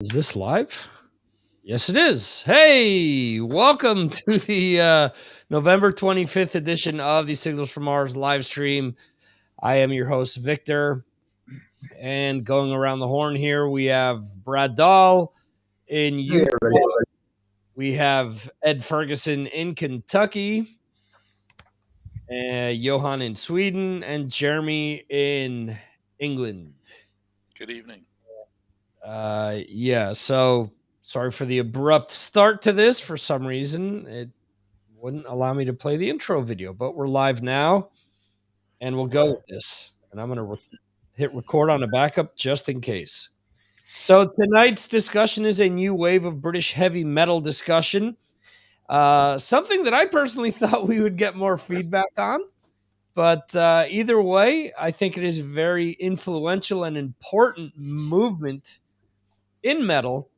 Is this live? Yes, it is. Hey, welcome to the November 25th edition of the Signals from Mars live stream. I am your host, Victor, and going around the horn here, we have Brad Dahl in Hey, Utah. everybody. We have Ed Ferguson in Kentucky, Johan in Sweden, and Jeremy in England. Good evening. So sorry for the abrupt start to this. For some reason, it wouldn't allow me to play the intro video, but we're live now and we'll go with this. And I'm going to hit record on a backup just in case. So tonight's discussion is a new wave of British heavy metal discussion. Something that I personally thought we would get more feedback on. But either way, I think it is a very influential and important movement in metal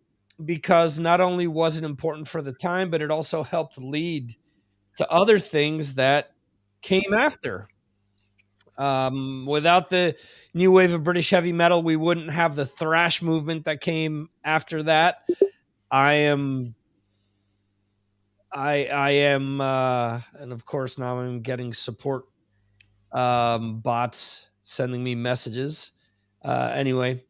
because not only was it important for the time, but it also helped lead to other things that came after. Without the new wave of British heavy metal, we wouldn't have the thrash movement that came after that. I am, and of course now I'm getting support bots sending me messages. Anyway,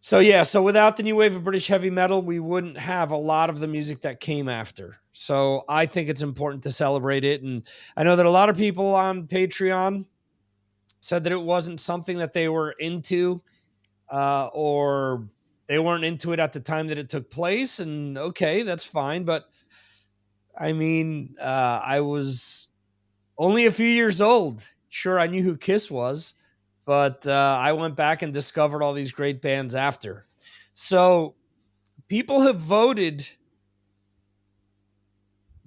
so without the new wave of British heavy metal, we wouldn't have a lot of the music that came after. So I think it's important to celebrate it. And I know that a lot of people on Patreon said that it wasn't something that they were into, or they weren't into it at the time that it took place. And okay, that's fine. But I mean, I was only a few years old. Sure, I knew who Kiss was, but I went back and discovered all these great bands after. So people have voted,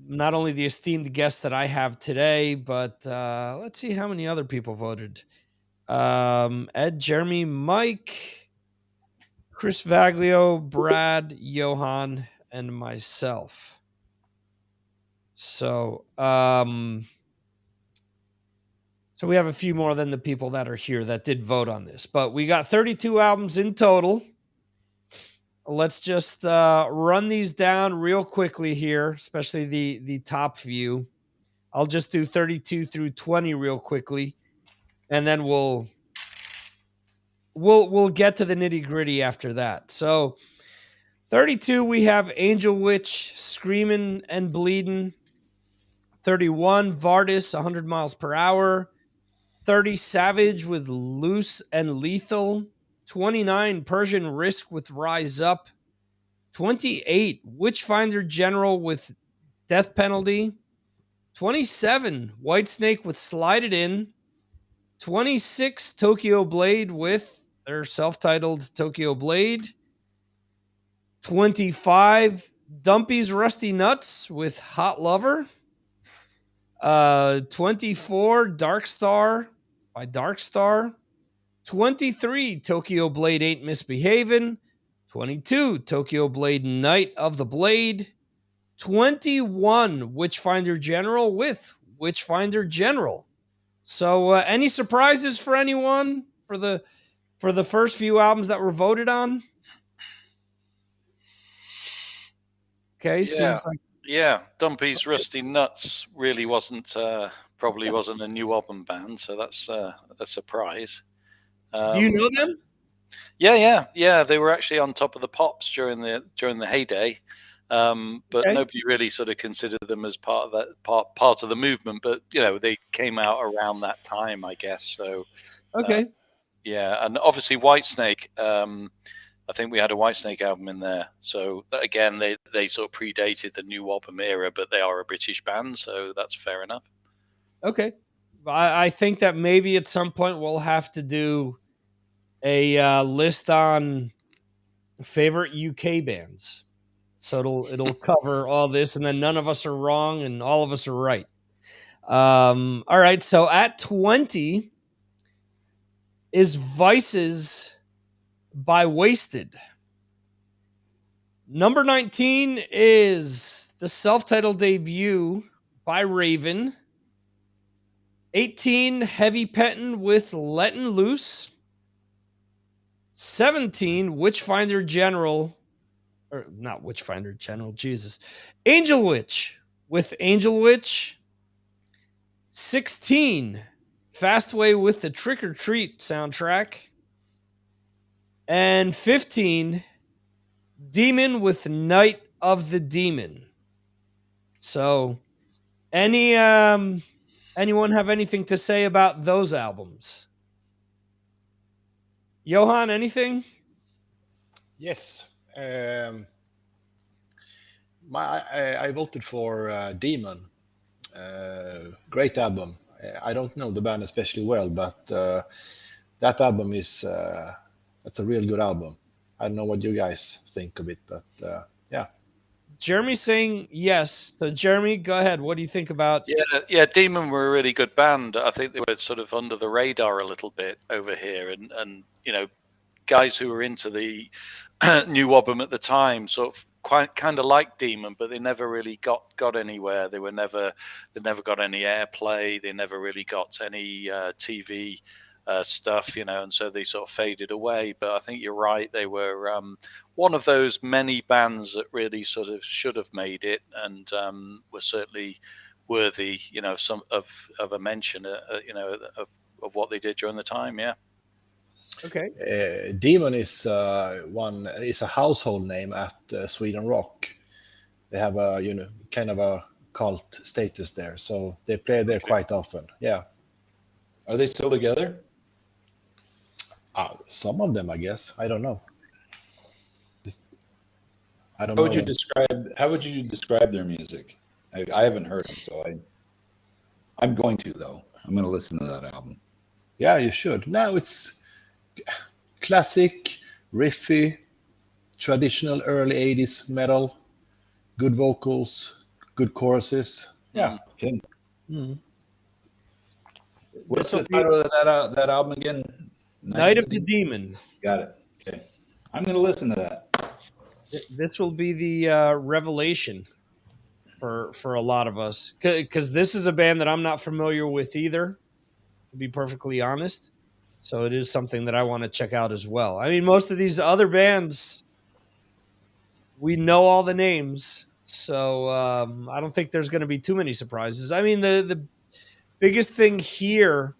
not only the esteemed guest that I have today, but let's see how many other people voted. Ed, Jeremy, Mike, Chris Vaglio, Brad, Johan, and myself. So we have a few more than the people that are here that did vote on this, but we got 32 albums in total. Let's just run these down real quickly here, especially the top few. I'll just do 32 through 20 real quickly, and then we'll get to the nitty-gritty after that. So 32, we have Angel Witch, Screamin' and Bleedin'. 31, Vardis, 100 miles per hour. 30, Savage with Loose and Lethal. 29, Persian Risk with Rise Up. 28, Witchfinder General with Death Penalty. 27, Whitesnake with Slide It In. 26, Tokyo Blade with their self-titled Tokyo Blade. 25, Dumpy's Rusty Nuts with Hot Lover. 24, Dark Star by Dark Star. 23, Tokyo Blade Ain't Misbehavin'. 22, Tokyo Blade Night of the Blade. 21, Witchfinder General with Witchfinder General. So any surprises for anyone for the first few albums that were voted on? Okay, seems like Dumpy's Rusty Nuts really wasn't probably wasn't a NWOBHM band, so that's a surprise. Do you know them? Yeah. They were actually on top of the pops during the heyday, but nobody really sort of considered them as part of that part of the movement. But they came out around that time, I guess. So okay, and obviously Whitesnake. I think we had a Whitesnake album in there. So again, they sort of predated the NWOBHM era, but they are a British band, so that's fair enough. Okay, I think that maybe at some point we'll have to do a list on favorite UK bands. So it'll cover all this, and then none of us are wrong and all of us are right. All right, so at 20 is Vices by Wasted. Number 19 is the self-titled debut by Raven. 18, Heavy Pettin' with Lettin' Loose. 17, Witchfinder General, or not Witchfinder General, Jesus. Angel Witch with Angel Witch. 16, Fastway with the Trick or Treat soundtrack. And 15, Demon with Night of the Demon. So, anyone have anything to say about those albums? Johan, anything? Yes. I voted for Demon. Great album. I don't know the band especially well, but that album is that's a real good album. I don't know what you guys think of it, but yeah. Jeremy's saying yes. So Jeremy, go ahead. What do you think about? Yeah, Demon were a really good band. I think they were sort of under the radar a little bit over here, and guys who were into the NWOBHM at the time sort of kind of liked Demon, but they never really got anywhere. They never got any airplay. They never really got any TV stuff, and so they sort of faded away. But I think you're right; they were one of those many bands that really sort of should have made it, and were certainly worthy, some of a mention, of what they did during the time. Yeah. Okay. Demon is a household name at Sweden Rock. They have a kind of a cult status there, so they play there quite often. Yeah. Are they still together? Some of them, I guess. I don't know. I don't How know. How would you describe their music? I haven't heard them, so I'm going to though. I'm going to listen to that album. Yeah, you should. No, it's classic, riffy, traditional early 80s metal, good vocals, good choruses. Yeah. Okay. What's the title of that album again? Night of the Demon. Got it. Okay. I'm going to listen to that. This will be the revelation for a lot of us, because this is a band that I'm not familiar with either, to be perfectly honest. So it is something that I want to check out as well. I mean, most of these other bands, we know all the names, so I don't think there's going to be too many surprises. I mean, the biggest thing here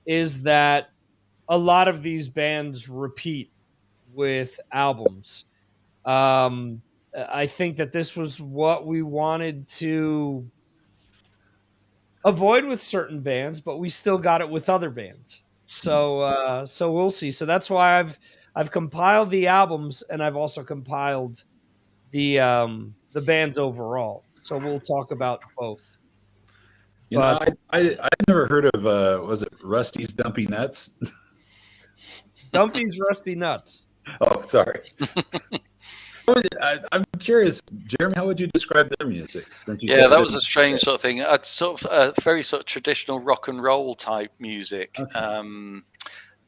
is that a lot of these bands repeat with albums. I think that this was what we wanted to avoid with certain bands, but we still got it with other bands. So we'll see. So that's why I've compiled the albums, and I've also compiled the bands overall. So we'll talk about both. I've never heard of was it Rusty's Dumpy Nuts? Dumpy's Rusty Nuts. Oh, sorry. I'm curious, Jeremy, how would you describe their music? That was a strange sort of thing. It's sort of very sort of traditional rock and roll type music. Okay.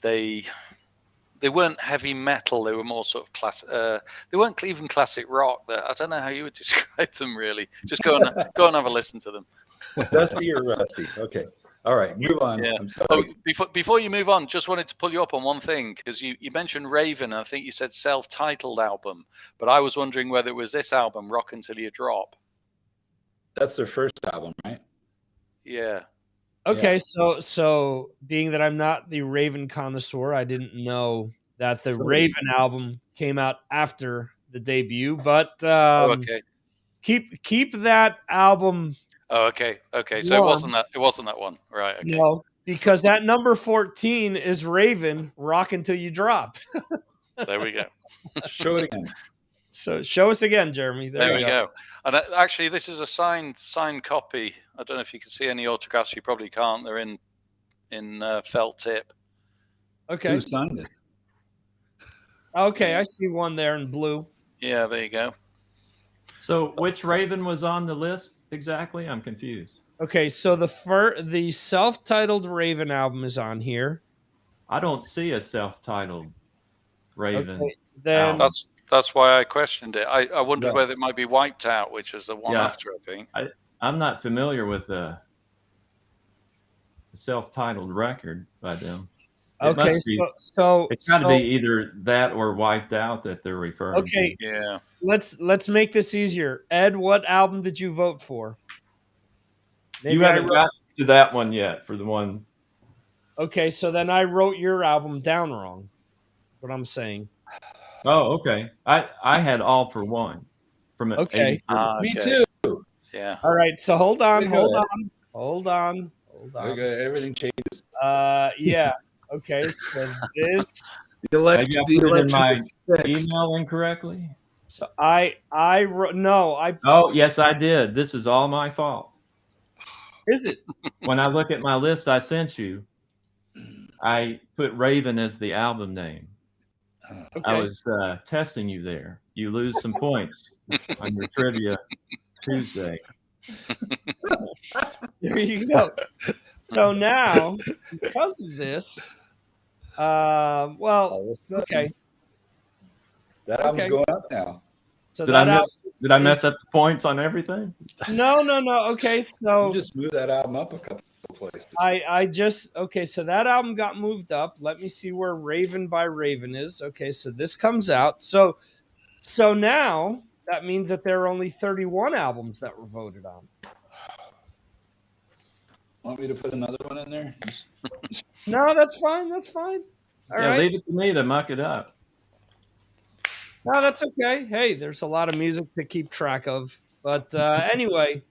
They weren't heavy metal. They were more sort of classic. They weren't even classic rock. I don't know how you would describe them really. Just go and have a listen to them. Dusty or Rusty? Okay. All right, move on. Yeah. Before you move on, just wanted to pull you up on one thing, because you mentioned Raven. I think you said self-titled album, but I was wondering whether it was this album, Rock Until You Drop. That's their first album, right? Yeah. Okay, yeah. So being that I'm not the Raven connoisseur, I didn't know that the Raven album came out after the debut, but okay. Keep that album. Oh, okay. So it wasn't that one, right? Okay. No, because that number 14 is Raven, Rock Until You Drop. There we go. Show it again. So show us again, Jeremy. There we go. And actually, this is a signed copy. I don't know if you can see any autographs. You probably can't. They're in felt tip. Okay. Who signed it? Okay, I see one there in blue. Yeah, there you go. So which Raven was on the list exactly? I'm confused. Okay, so the self-titled Raven album is on here. I don't see a self-titled Raven. Okay, then that's why I questioned it. I wondered whether it might be Wiped Out, which is the one after, I think. I'm not familiar with the self-titled record by them. Okay, must be. so It's got to be either that or Wiped Out that they're referring okay. to. Yeah. Let's make this easier. Ed, what album did you vote for? You haven't got to that one yet for the one. Okay, so then I wrote your album down wrong. What I'm saying. Oh, okay. I had All for One from Okay. 83. Me Okay. too. Yeah. All right, so hold on. Pretty good. Okay, Everything changes. yeah. Okay, so this. Maybe I put it in my email incorrectly. So I wrote no. I Oh, yes, I did. This is all my fault. is it? When I look at my list I sent you, I put Raven as the album name. Okay. I was testing you there. You lose some points on your trivia Tuesday. There you go. So now, because of this, well, okay. That album's going up now. So Did I mess up the points on everything? No. Okay, so You just moved that album up a couple of places. Okay, so that album got moved up. Let me see where Raven by Raven is. Okay, so this comes out. So now that means that there are only 31 albums that were voted on. Want me to put another one in there? No, that's fine. All right. Leave it to me to muck it up. No, that's okay. Hey, there's a lot of music to keep track of. But anyway,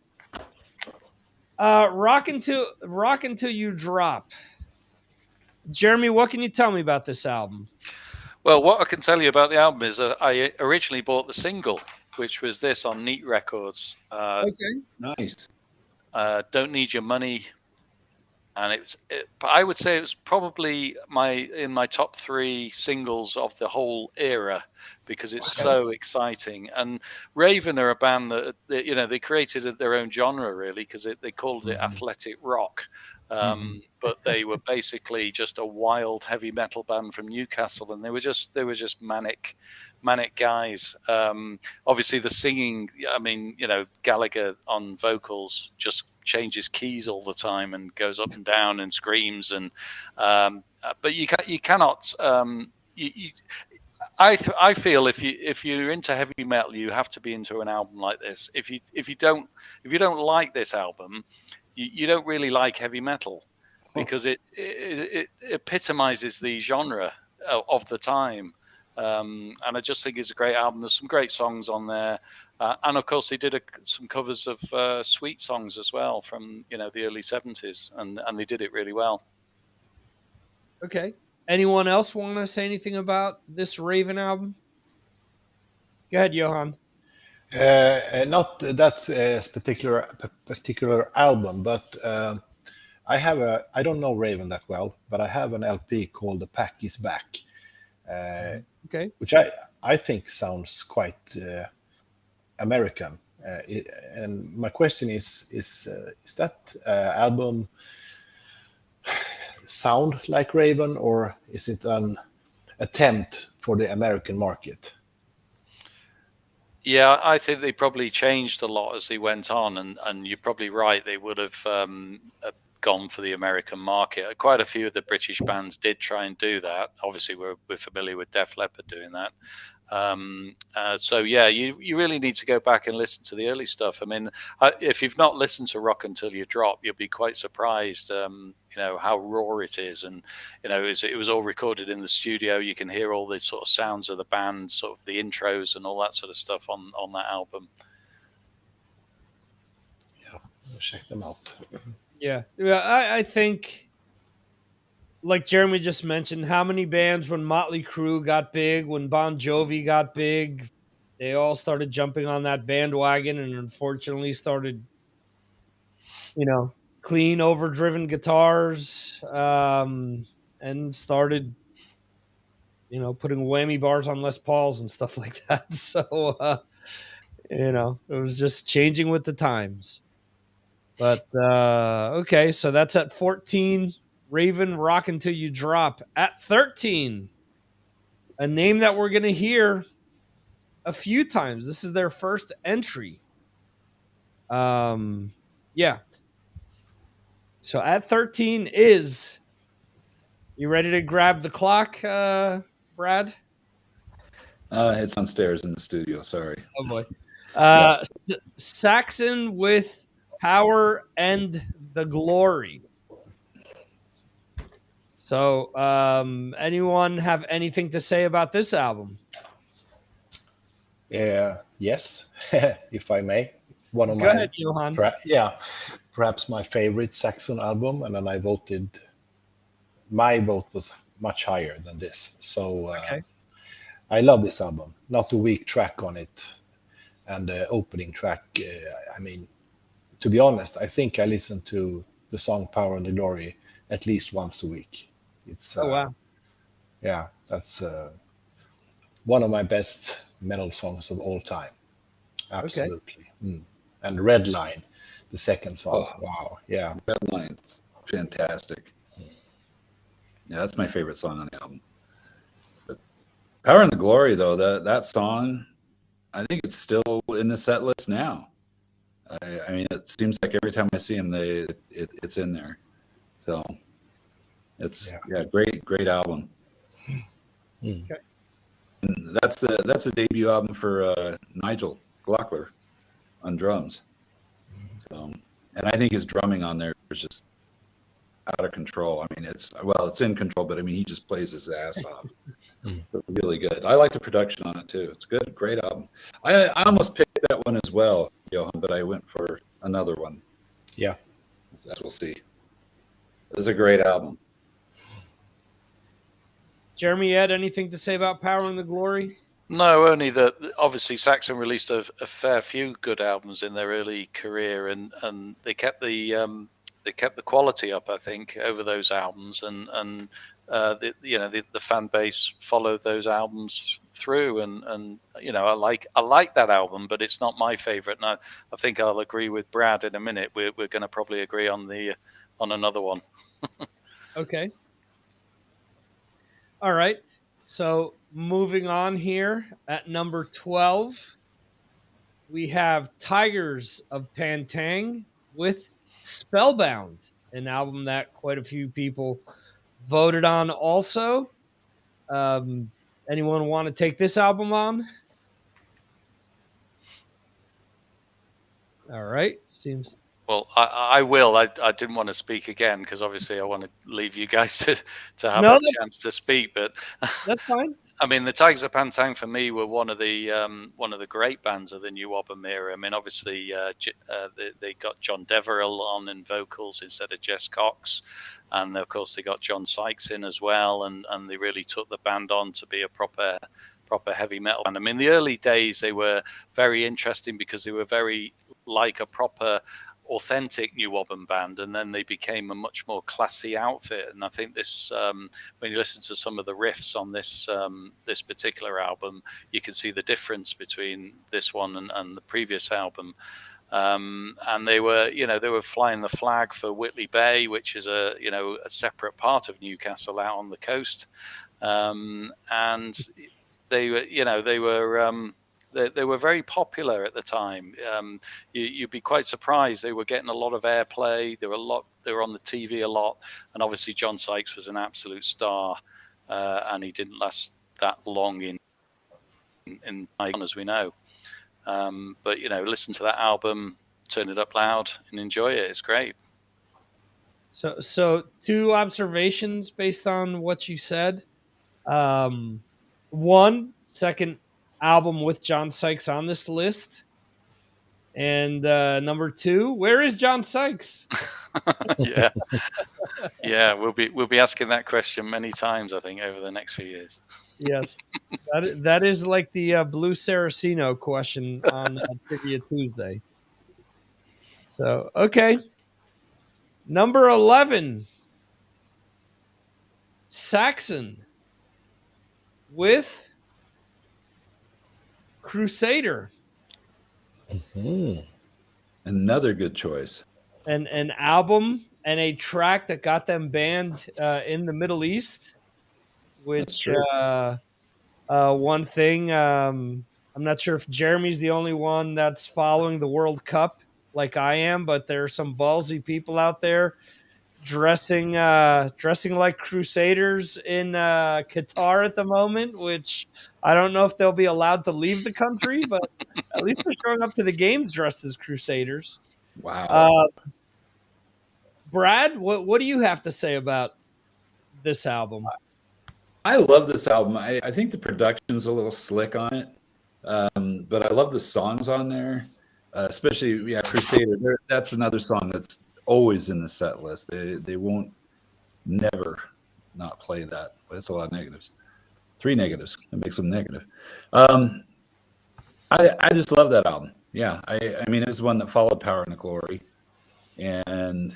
rock until you drop. Jeremy, what can you tell me about this album? Well, what I can tell you about the album is I originally bought the single, which was this on Neat Records. Okay. Nice. Don't Need Your Money. And I would say it was probably in my top 3 singles of the whole era because it's so exciting. And Raven are a band that they created their own genre really because they called it athletic rock, but they were basically just a wild heavy metal band from Newcastle, and they were just manic guys. Obviously, the singing. I mean, Gallagher on vocals just changes keys all the time and goes up and down and screams but you cannot I feel if you're into heavy metal you have to be into an album like this. If you don't like this album you don't really like heavy metal because it epitomizes the genre of the time. And I just think it's a great album. There's some great songs on there. And of course, they did some covers of Sweet songs as well from the early 70s, and they did it really well. Okay. Anyone else want to say anything about this Raven album? Go ahead, Johan. Not that particular album, but I don't know Raven that well, but I have an LP called "The Pack Is Back," okay, which I think sounds quite American. And my question is that album sound like Raven, or is it an attempt for the American market? Yeah, I think they probably changed a lot as they went on, and you're probably right. They would have gone for the American market. Quite a few of the British bands did try and do that. Obviously, we're familiar with Def Leppard doing that. So yeah, you really need to go back and listen to the early stuff. I mean, if you've not listened to Rock Until You Drop, you'll be quite surprised, how raw it is. And, it was all recorded in the studio. You can hear all the sort of sounds of the band, sort of the intros and all that sort of stuff on that album. Yeah, check them out. Yeah. I think, like Jeremy just mentioned, how many bands when Motley Crue got big, when Bon Jovi got big, they all started jumping on that bandwagon and unfortunately started, clean, overdriven guitars, and started, putting whammy bars on Les Pauls and stuff like that. So, it was just changing with the times. But, okay, so that's at 14. Raven, Rock Until You Drop. At 13, a name that we're going to hear a few times. This is their first entry. Yeah. So at 13 is You ready to grab the clock, Brad? It's downstairs in the studio. Sorry. Oh boy. Saxon with Power and the Glory. So, anyone have anything to say about this album? Yes, if I may. One of Go ahead, Johan. Perhaps my favorite Saxon album, and then I voted. My vote was much higher than this, so Okay. I love this album. Not a weak track on it, and the opening track. I mean, to be honest, I think I listen to the song "Power and the Glory" at least once a week. It's Oh wow. yeah, that's one of my best metal songs of all time. Absolutely. And Red Line, the second song. Oh. Wow. Yeah. Red Line, fantastic. Yeah, that's my favorite song on the album. But Power and the Glory, though, that song, I think it's still in the set list now. I mean, it seems like every time I see them, it's in there. So it's great album. Okay. And that's the debut album for Nigel Glockler on drums. So, and I think his drumming on there is just out of control. I mean, it's in control, but I mean, he just plays his ass off. Really good. I like the production on it too. It's good, great album. I almost picked that one as well, Johan, but I went for another one. Yeah. As we'll see. It was a great album. Jeremy, Ed, anything to say about Power and the Glory? No, only that obviously Saxon released a fair few good albums in their early career, and they kept the quality up, I think, over those albums, and the fan base followed those albums through, and I like that album, but it's not my favorite, and I think I'll agree with Brad in a minute. We're going to probably agree on another one. Okay. All right. So moving on here at number 12, we have Tigers of Pantang with Spellbound, an album that quite a few people voted on also. Anyone want to take this album on? All right. Seems. Well, I will. I didn't want to speak again because obviously I want to leave you guys to have a chance to speak. But that's fine. I mean, the Tigers of Pantang for me were one of the great bands of the NWOBHM era. I mean, obviously they got John Deverell on in vocals instead of Jess Cox, and of course they got John Sykes in as well, and they really took the band on to be a proper heavy metal band. I mean, the early days they were very interesting because they were very like a proper authentic NWOBHM band, and then they became a much more classy outfit. And I think this, when you listen to some of the riffs on this particular album, you can see the difference between this one and the previous album. And they were flying the flag for Whitley Bay, which is a separate part of Newcastle out on the coast, and they were very popular at the time. You'd be quite surprised. They were getting a lot of airplay. They were on the TV a lot, and obviously John Sykes was an absolute star, and he didn't last that long in as we know. But listen to that album, turn it up loud, and enjoy it. It's great. So two observations based on what you said. One, second album with John Sykes on this list, and number two, where is John Sykes? yeah, we'll be asking that question many times, I think, over the next few years. Yes, that is like the Blue Saraceno question on Trivia Tuesday. So okay, number 11, Saxon with Crusader. Another good choice. An album and a track that got them banned in the Middle East, which one thing, I'm not sure if Jeremy's the only one that's following the World Cup like I am, but there are some ballsy people out there dressing like crusaders in Qatar at the moment, which I don't know if they'll be allowed to leave the country, but at least they're showing up to the games dressed as crusaders. Wow. Brad, what do you have to say about this album? I love this album. I think the production's a little slick on it, but I love the songs on there, especially Crusader. That's another song that's always in the set list. They won't never not play that. But it's a lot of negatives. 3 negatives. That makes them negative. I just love that album. Yeah, I mean, it was one that followed Power and Glory, and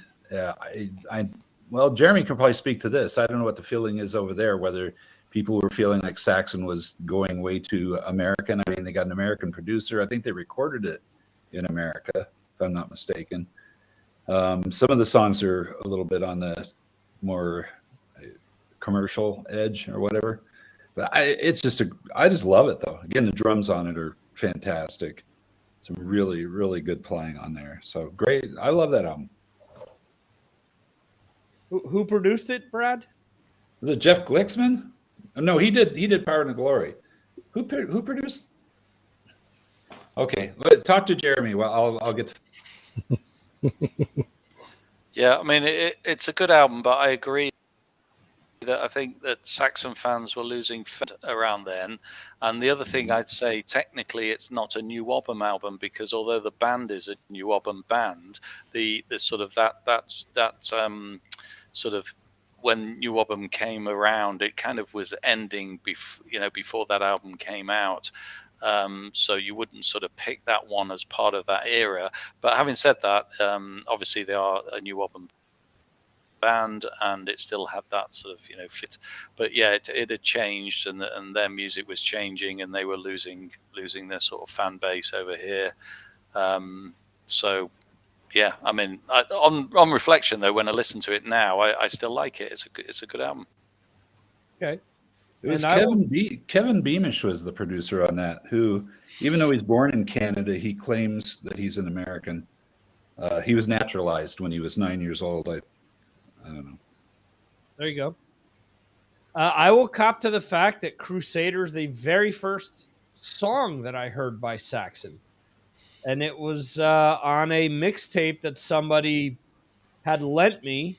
well, Jeremy can probably speak to this. I don't know what the feeling is over there, whether people were feeling like Saxon was going way too American. I mean, they got an American producer. I think they recorded it in America, if I'm not mistaken. Some of the songs are a little bit on the more commercial edge or whatever. But I just love it, though. Again, the drums on it are fantastic. Some really, really good playing on there. So great. I love that album. Who produced it, Brad? Was it Jeff Glicksman? No, he did Power and Glory. Who produced? Okay, talk to Jeremy. Well, I'll get. Yeah, I mean it's a good album, but I agree that I think that Saxon fans were losing fit around then. And the other thing I'd say, technically, it's not a NWOBHM album, because although the band is a NWOBHM band, the sort of that sort of when NWOBHM came around, it kind of was ending before that album came out. So you wouldn't sort of pick that one as part of that era. But having said that, obviously they are a NWOBHM band, and it still had that sort of fit. But yeah, it had changed, and their music was changing, and they were losing their sort of fan base over here. So yeah, I mean, on reflection though, when I listen to it now, I still like it. It's a good album. Okay. It was Kevin Beamish was the producer on that, who, even though he's born in Canada, he claims that he's an American. He was naturalized when he was 9 years old. I don't know. There you go. I will cop to the fact that Crusader is the very first song that I heard by Saxon. And it was on a mixtape that somebody had lent me.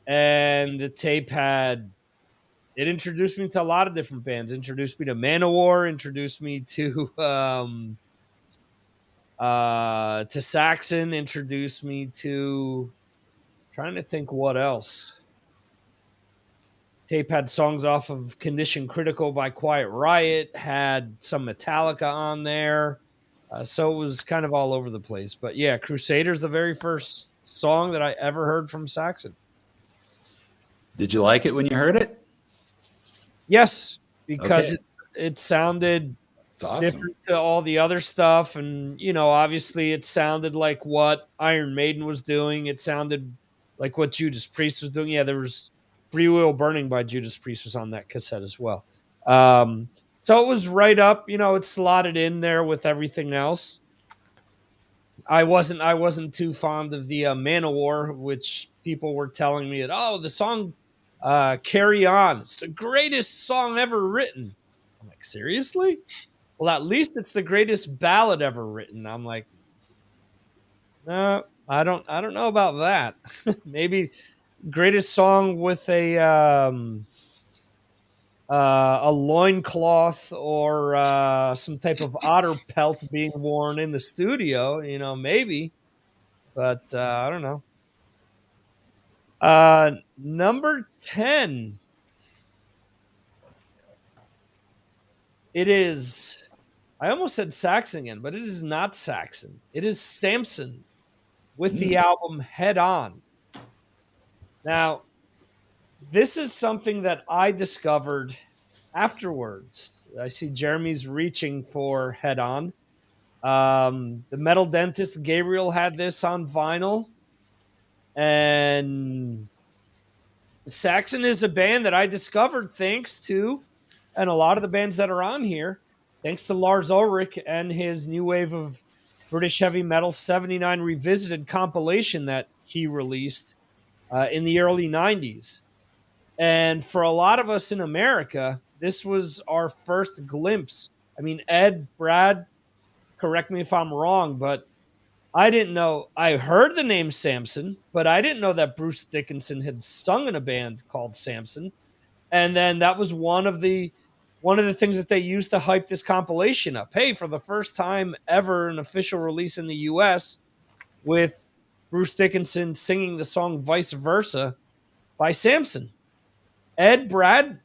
And the tape it introduced me to a lot of different bands. Introduced me to Manowar, introduced me to Saxon, introduced me to, trying to think what else. Tape had songs off of Condition Critical by Quiet Riot, had some Metallica on there. So it was kind of all over the place. But yeah, Crusader's the very first song that I ever heard from Saxon. Did you like it when you heard it? Yes, because it sounded awesome. Different to all the other stuff. And, obviously it sounded like what Iron Maiden was doing. It sounded like what Judas Priest was doing. Yeah, there was Free Will Burning by Judas Priest was on that cassette as well. So it was right up, it slotted in there with everything else. I wasn't too fond of the Manowar, which people were telling me that, the song Carry On, it's the greatest song ever written. I'm like, seriously? Well, at least it's the greatest ballad ever written. I'm like, no, I don't know about that. Maybe greatest song with a loincloth or some type of otter pelt being worn in the studio, maybe. But I don't know. Number 10. It is, I almost said Saxon again, but it is not Saxon. It is Samson with the album Head On. Now, this is something that I discovered afterwards. I see Jeremy's reaching for Head On. The Metal Dentist Gabriel had this on vinyl. And Saxon is a band that I discovered thanks to, and a lot of the bands that are on here, thanks to Lars Ulrich and his New Wave of British Heavy Metal 79 Revisited compilation that he released. in the early 90s. And for a lot of us in America, this was our first glimpse. I mean, Ed, Brad, correct me if I'm wrong, but I didn't know. I heard the name Samson, but I didn't know that Bruce Dickinson had sung in a band called Samson. And then that was one of the things that they used to hype this compilation up. Hey, for the first time ever, an official release in the US with Bruce Dickinson singing the song Vice Versa by Samson. Ed, Brad,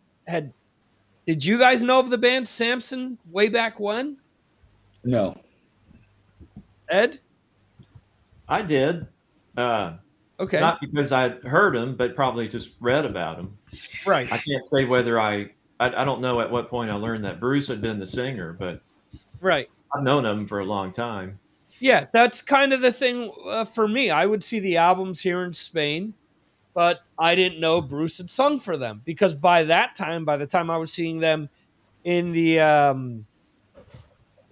did you guys know of the band Samson way back when? No. Ed? I did. Okay. Not because I'd heard him, but probably just read about him. Right. I can't say whether I don't know at what point I learned that Bruce had been the singer, but right. I've known him for a long time. Yeah, that's kind of the thing for me. I would see the albums here in Spain, but I didn't know Bruce had sung for them because by the time I was seeing them in the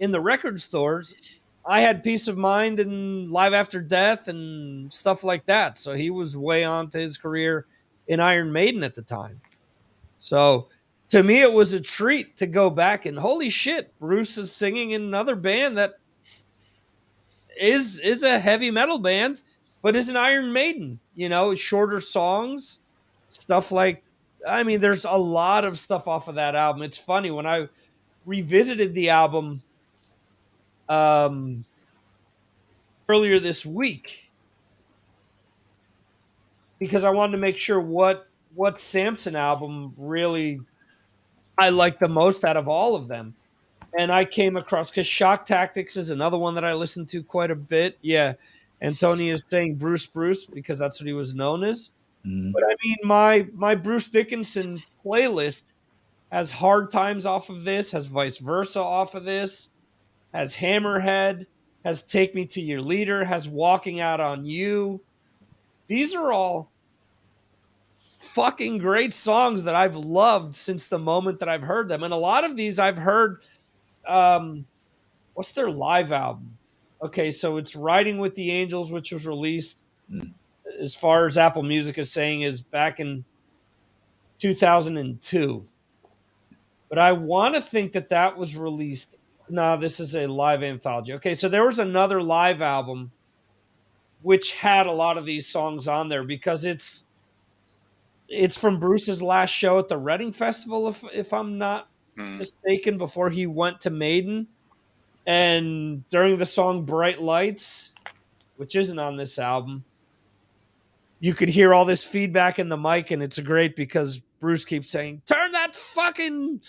record stores, I had Peace of Mind and Live After Death and stuff like that. So he was way on to his career in Iron Maiden at the time. So to me, it was a treat to go back and holy shit, Bruce is singing in another band that is a heavy metal band, but is an Iron Maiden. You know, shorter songs, stuff like. I mean, there's a lot of stuff off of that album. It's funny when I revisited the album earlier this week because I wanted to make sure what Samson album really I like the most out of all of them. And I came across because Shock Tactics is another one that I listened to quite a bit. Yeah. Antonio is saying Bruce because that's what he was known as. Mm. But I mean, my Bruce Dickinson playlist has Hard Times off of this, has Vice Versa off of this, has Hammerhead, has Take Me to Your Leader, has Walking Out on You. These are all fucking great songs that I've loved since the moment that I've heard them. And a lot of these I've heard. What's their live album? Okay, so it's Riding with the Angels, which was released, as far as Apple Music is saying, is back in 2002. But I want to think that was released. No, this is a live anthology. Okay, so there was another live album which had a lot of these songs on there because it's from Bruce's last show at the Reading Festival, if I'm not mistaken, before he went to Maiden. And during the song Bright Lights, which isn't on this album, you could hear all this feedback in the mic, and it's great because Bruce keeps saying, turn that fucking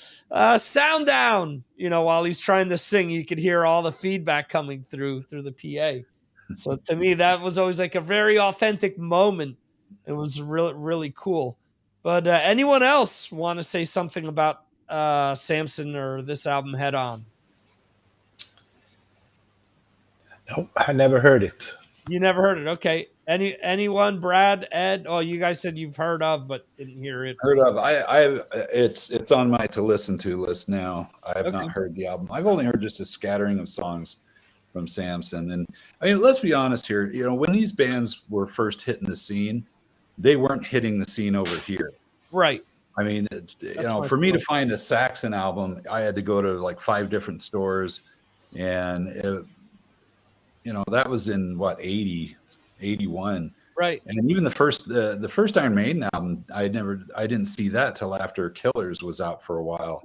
sound down. You know, while he's trying to sing, you could hear all the feedback coming through the PA. So to me, that was always like a very authentic moment. It was really, really cool. But anyone else want to say something about Samson or this album Head On? No, I never heard it. You never heard it. Okay. Anyone, Brad, Ed? Oh, you guys said you've heard of, but didn't hear it. Heard of. It's on my to listen to list now. I have not heard the album. I've only heard just a scattering of songs from Samson. And I mean, let's be honest here. You know, when these bands were first hitting the scene, they weren't hitting the scene over here. Right. I mean, for me to find a Saxon album, I had to go to like 5 different stores, and that was in what, 80, 81. Right. And even the first Iron Maiden album, I didn't see that till after Killers was out for a while.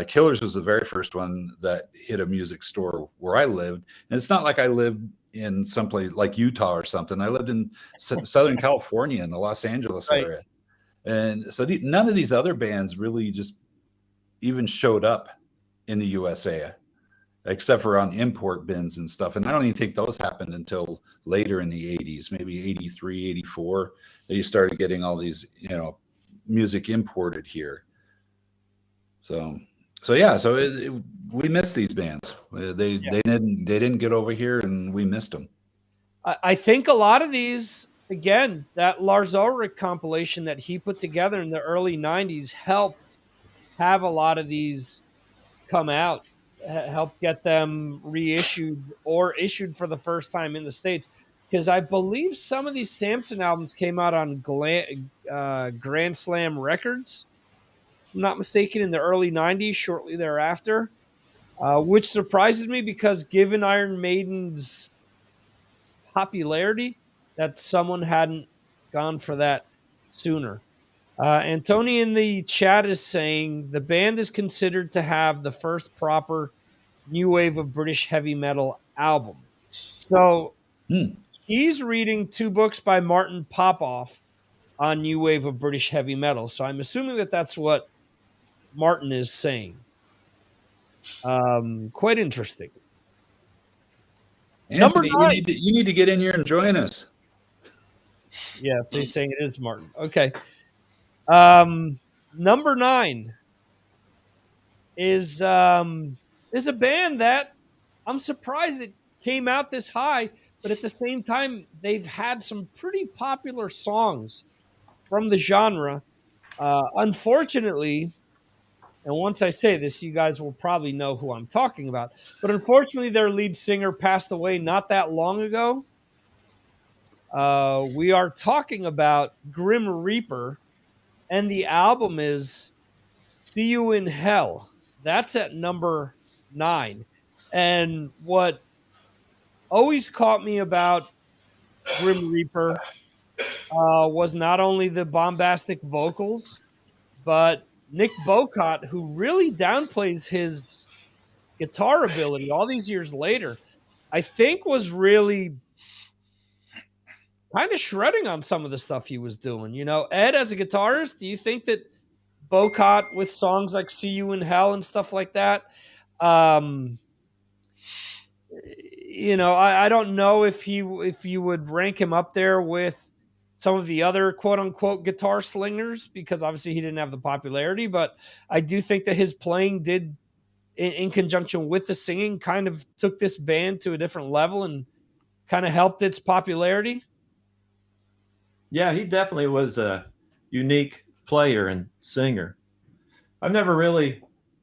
Killers was the very first one that hit a music store where I lived. And it's not like I lived in someplace like Utah or something. I lived in Southern California in the Los Angeles area. And so none of these other bands really just even showed up in the USA, except for on import bins and stuff. And I don't even think those happened until later in the 80s, maybe 83, 84, that you started getting all these, music imported here. So we missed these bands. They didn't get over here, and we missed them. I think a lot of these, again, that Lars Ulrich compilation that he put together in the early 90s helped have a lot of these come out, helped get them reissued or issued for the first time in the States. because I believe some of these Samson albums came out on Grand Slam Records. If I'm not mistaken, in the early 90s, shortly thereafter, which surprises me because given Iron Maiden's popularity, that someone hadn't gone for that sooner. Antony in the chat is saying the band is considered to have the first proper new wave of British heavy metal album. So he's reading 2 books by Martin Popoff on new wave of British heavy metal. So I'm assuming that that's what Martin is saying. Quite interesting. Anthony, Number 9. you need to get in here and join us. Yeah, so he's saying it is Martin. Okay. Number 9 is a band that I'm surprised it came out this high, but at the same time, they've had some pretty popular songs from the genre. Unfortunately, and once I say this, you guys will probably know who I'm talking about. But unfortunately, their lead singer passed away not that long ago. We are talking about Grim Reaper, and the album is See You in Hell. That's at number 9. And what always caught me about Grim Reaper was not only the bombastic vocals, but Nick Bocott, who really downplays his guitar ability all these years later, I think was really kind of shredding on some of the stuff he was doing. You know, Ed, as a guitarist, do you think that Bocott with songs like See You in Hell and stuff like that, you know, I don't know if you would rank him up there with some of the other quote unquote guitar slingers, because obviously he didn't have the popularity, but I do think that his playing did in conjunction with the singing kind of took this band to a different level and kind of helped its popularity. Yeah, he definitely was a unique player and singer. I've never really,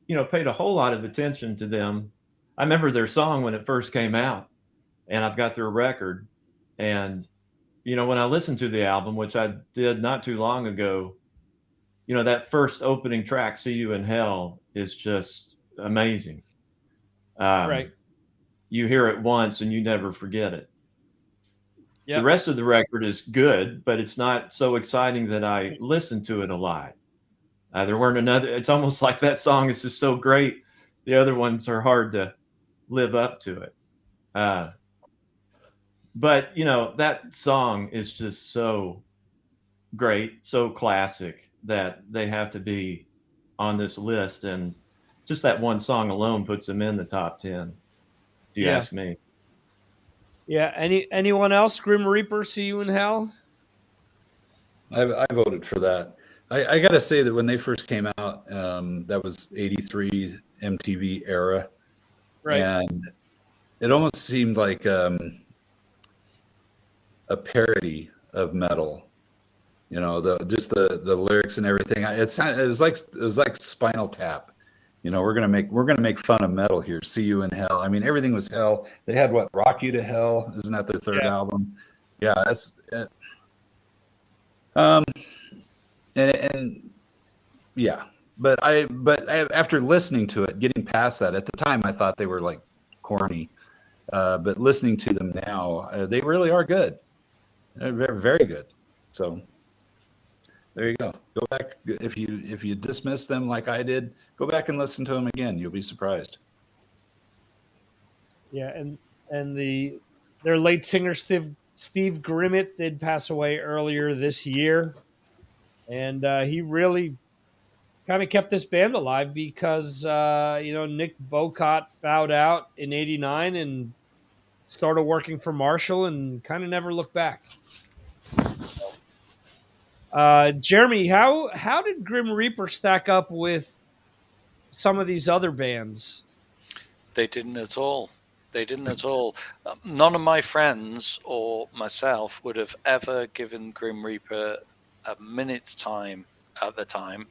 paid a whole lot of attention to them. I remember their song when it first came out, and I've got their record. And, when I listened to the album, which I did not too long ago, that first opening track, See You in Hell, is just amazing. Right. You hear it once and you never forget it. Yep. The rest of the record is good, but it's not so exciting that I listen to it a lot. There weren't another. It's almost like that song is just so great. The other ones are hard to live up to it. But that song is just so great, so classic that they have to be on this list. And just that one song alone puts them in the top 10. If you ask me. Yeah. Anyone else? Grim Reaper, See You in Hell? I voted for that. I got to say that when they first came out, that was '83 MTV era, right? And it almost seemed like a parody of metal. The lyrics and everything. It was like Spinal Tap. We're gonna make fun of metal here. See You in Hell. I mean, everything was hell. They had what? Rock You to Hell. Isn't that their third album? Yeah, that's. And yeah, but after listening to it, getting past that, at the time I thought they were like corny, but listening to them now, they really are good. They're very, very good. So there you go. Go back if you dismiss them like I did. Go back and listen to them again. You'll be surprised. Yeah, and their late singer Steve Grimmett did pass away earlier this year. And he really kind of kept this band alive because, Nick Bocott bowed out in '89 and started working for Marshall and kind of never looked back. Jeremy, how did Grim Reaper stack up with some of these other bands? They didn't at all. None of my friends or myself would have ever given Grim Reaper a minute's time at the time,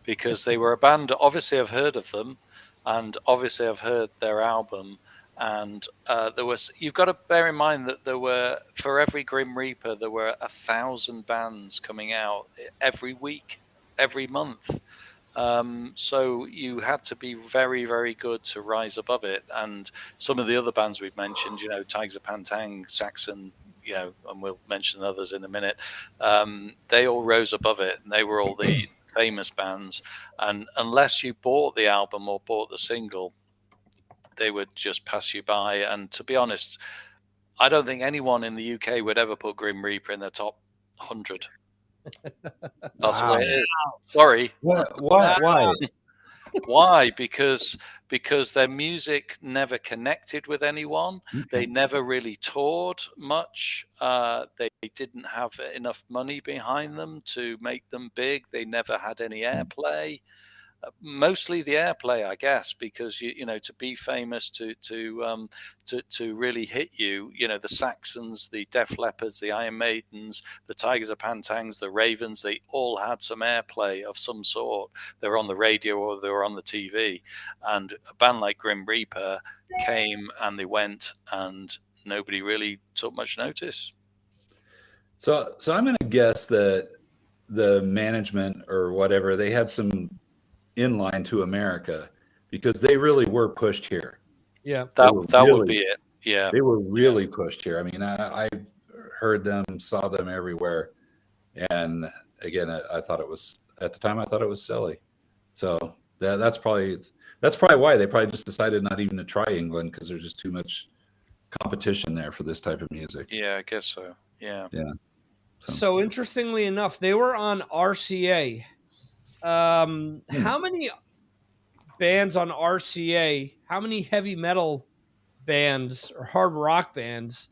because they were a band. Obviously I've heard of them, and obviously I've heard their album, And you've got to bear in mind that there were, for every Grim Reaper, there were 1,000 bands coming out every week, every month. So you had to be very, very good to rise above it. And some of the other bands we've mentioned, Tigers of Pantang, Saxon, and we'll mention others in a minute, they all rose above it, and they were all the famous bands. And unless you bought the album or bought the single, they would just pass you by. And to be honest, I don't think anyone in the UK would ever put Grim Reaper in their top 100. That's the way it is. Sorry. Why? Why? Because their music never connected with anyone. They never really toured much. They didn't have enough money behind them to make them big. They never had any airplay. Mostly the airplay, I guess, because to be famous, to really hit you, the Saxons, the Def Leppards, the Iron Maidens, the Tigers of Pantangs, the Ravens, they all had some airplay of some sort. They were on the radio or they were on the TV, and a band like Grim Reaper came and they went, and nobody really took much notice. So I'm going to guess that the management or whatever, they had some inline to America, because they really were pushed here. Yeah, that would be it. Yeah, they were really pushed here. I mean, I heard them, saw them everywhere, and again, I thought it was, at the time, I thought it was silly. So that's probably why they probably just decided not even to try England, because there's just too much competition there for this type of music. Yeah, I guess so. Yeah. So interestingly enough, they were on RCA. How many bands on RCA, how many heavy metal bands or hard rock bands,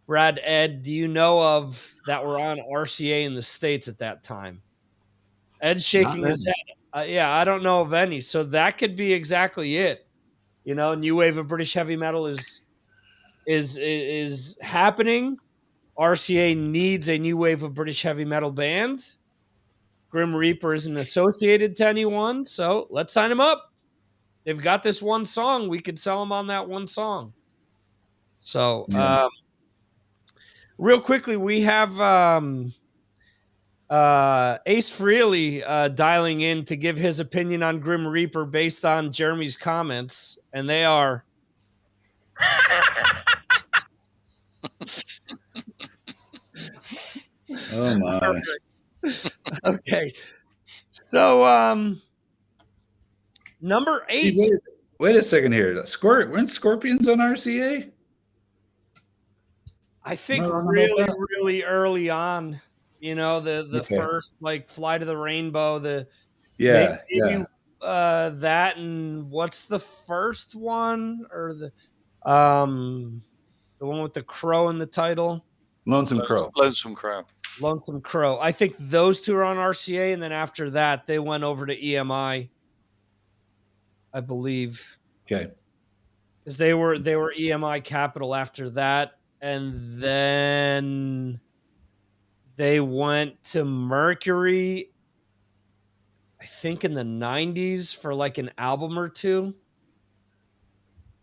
Brad, Ed, do you know of that were on RCA in the States at that time? Ed's shaking his head. Yeah, I don't know of any. So that could be exactly it. New wave of British heavy metal is happening. RCA needs a new wave of British heavy metal band. Grim Reaper isn't associated to anyone, so let's sign them up. They've got this one song. We could sell them on that one song. So, real quickly, we have Ace Frehley dialing in to give his opinion on Grim Reaper based on Jeremy's comments, and they are... Oh, my. Okay, so number 8. Wait a second here. Weren't Scorpions on RCA? I think really early on. The first Fly to the Rainbow. Maybe that, and what's the first one, or the one with the crow in the title? Lonesome Crow. Lonesome Crow. I think those two are on RCA, and then after that, they went over to EMI, I believe. Okay. Because they were EMI Capital after that, and then they went to Mercury, I think in the 90s for an album or two.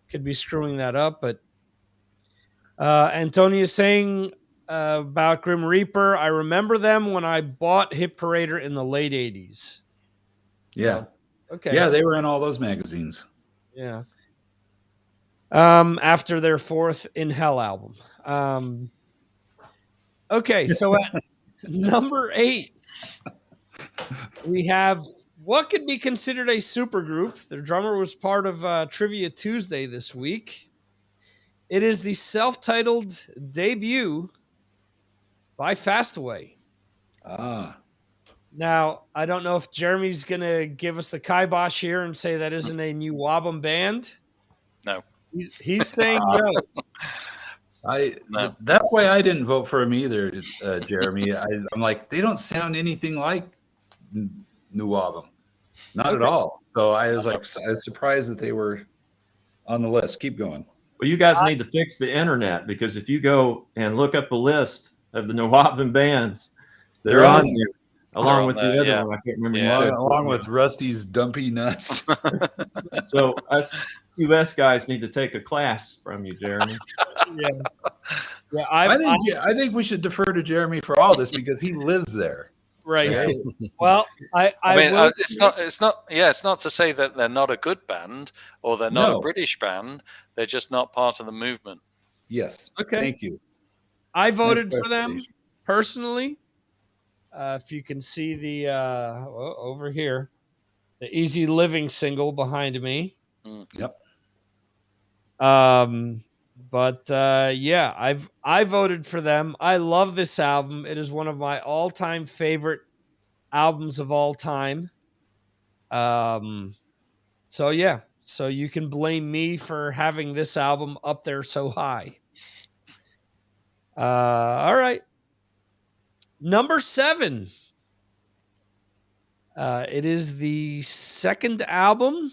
Could be screwing that up, but Antonia's saying about Grim Reaper, I remember them when I bought Hit Parader in the late 80s. Yeah. Okay. Yeah, they were in all those magazines. Yeah. After their 4th In Hell album. Okay, so at number 8, we have what could be considered a supergroup. Their drummer was part of Trivia Tuesday this week. It is the self-titled debut by Fastaway. Now, I don't know if Jeremy's going to give us the kibosh here and say that isn't a NWOBHM band. No. He's saying no. That's why I didn't vote for him either, Jeremy. I'm like, they don't sound anything like NWOBHM. Not at all. So I was surprised that they were on the list. Keep going. Well, you guys need to fix the internet, because if you go and look up a list of the NWOBHM bands, they're on there, along with the other one. I can't remember. Along with Rusty's Dumpy Nuts. So US guys need to take a class from you, Jeremy. Yeah, I think we should defer to Jeremy for all this because he lives there. right. Okay? Well, I mean, will it's not to say that they're not a good band or they're not a British band. They're just not part of the movement. Yes. Okay. Thank you. I voted for them personally. If you can see the over here, the Easy Living single behind me. Yep. But yeah, I voted for them. I love this album. It is one of my all-time favorite albums of all time. So yeah, so you can blame me for having this album up there so high. All right. Number 7. It is the second album.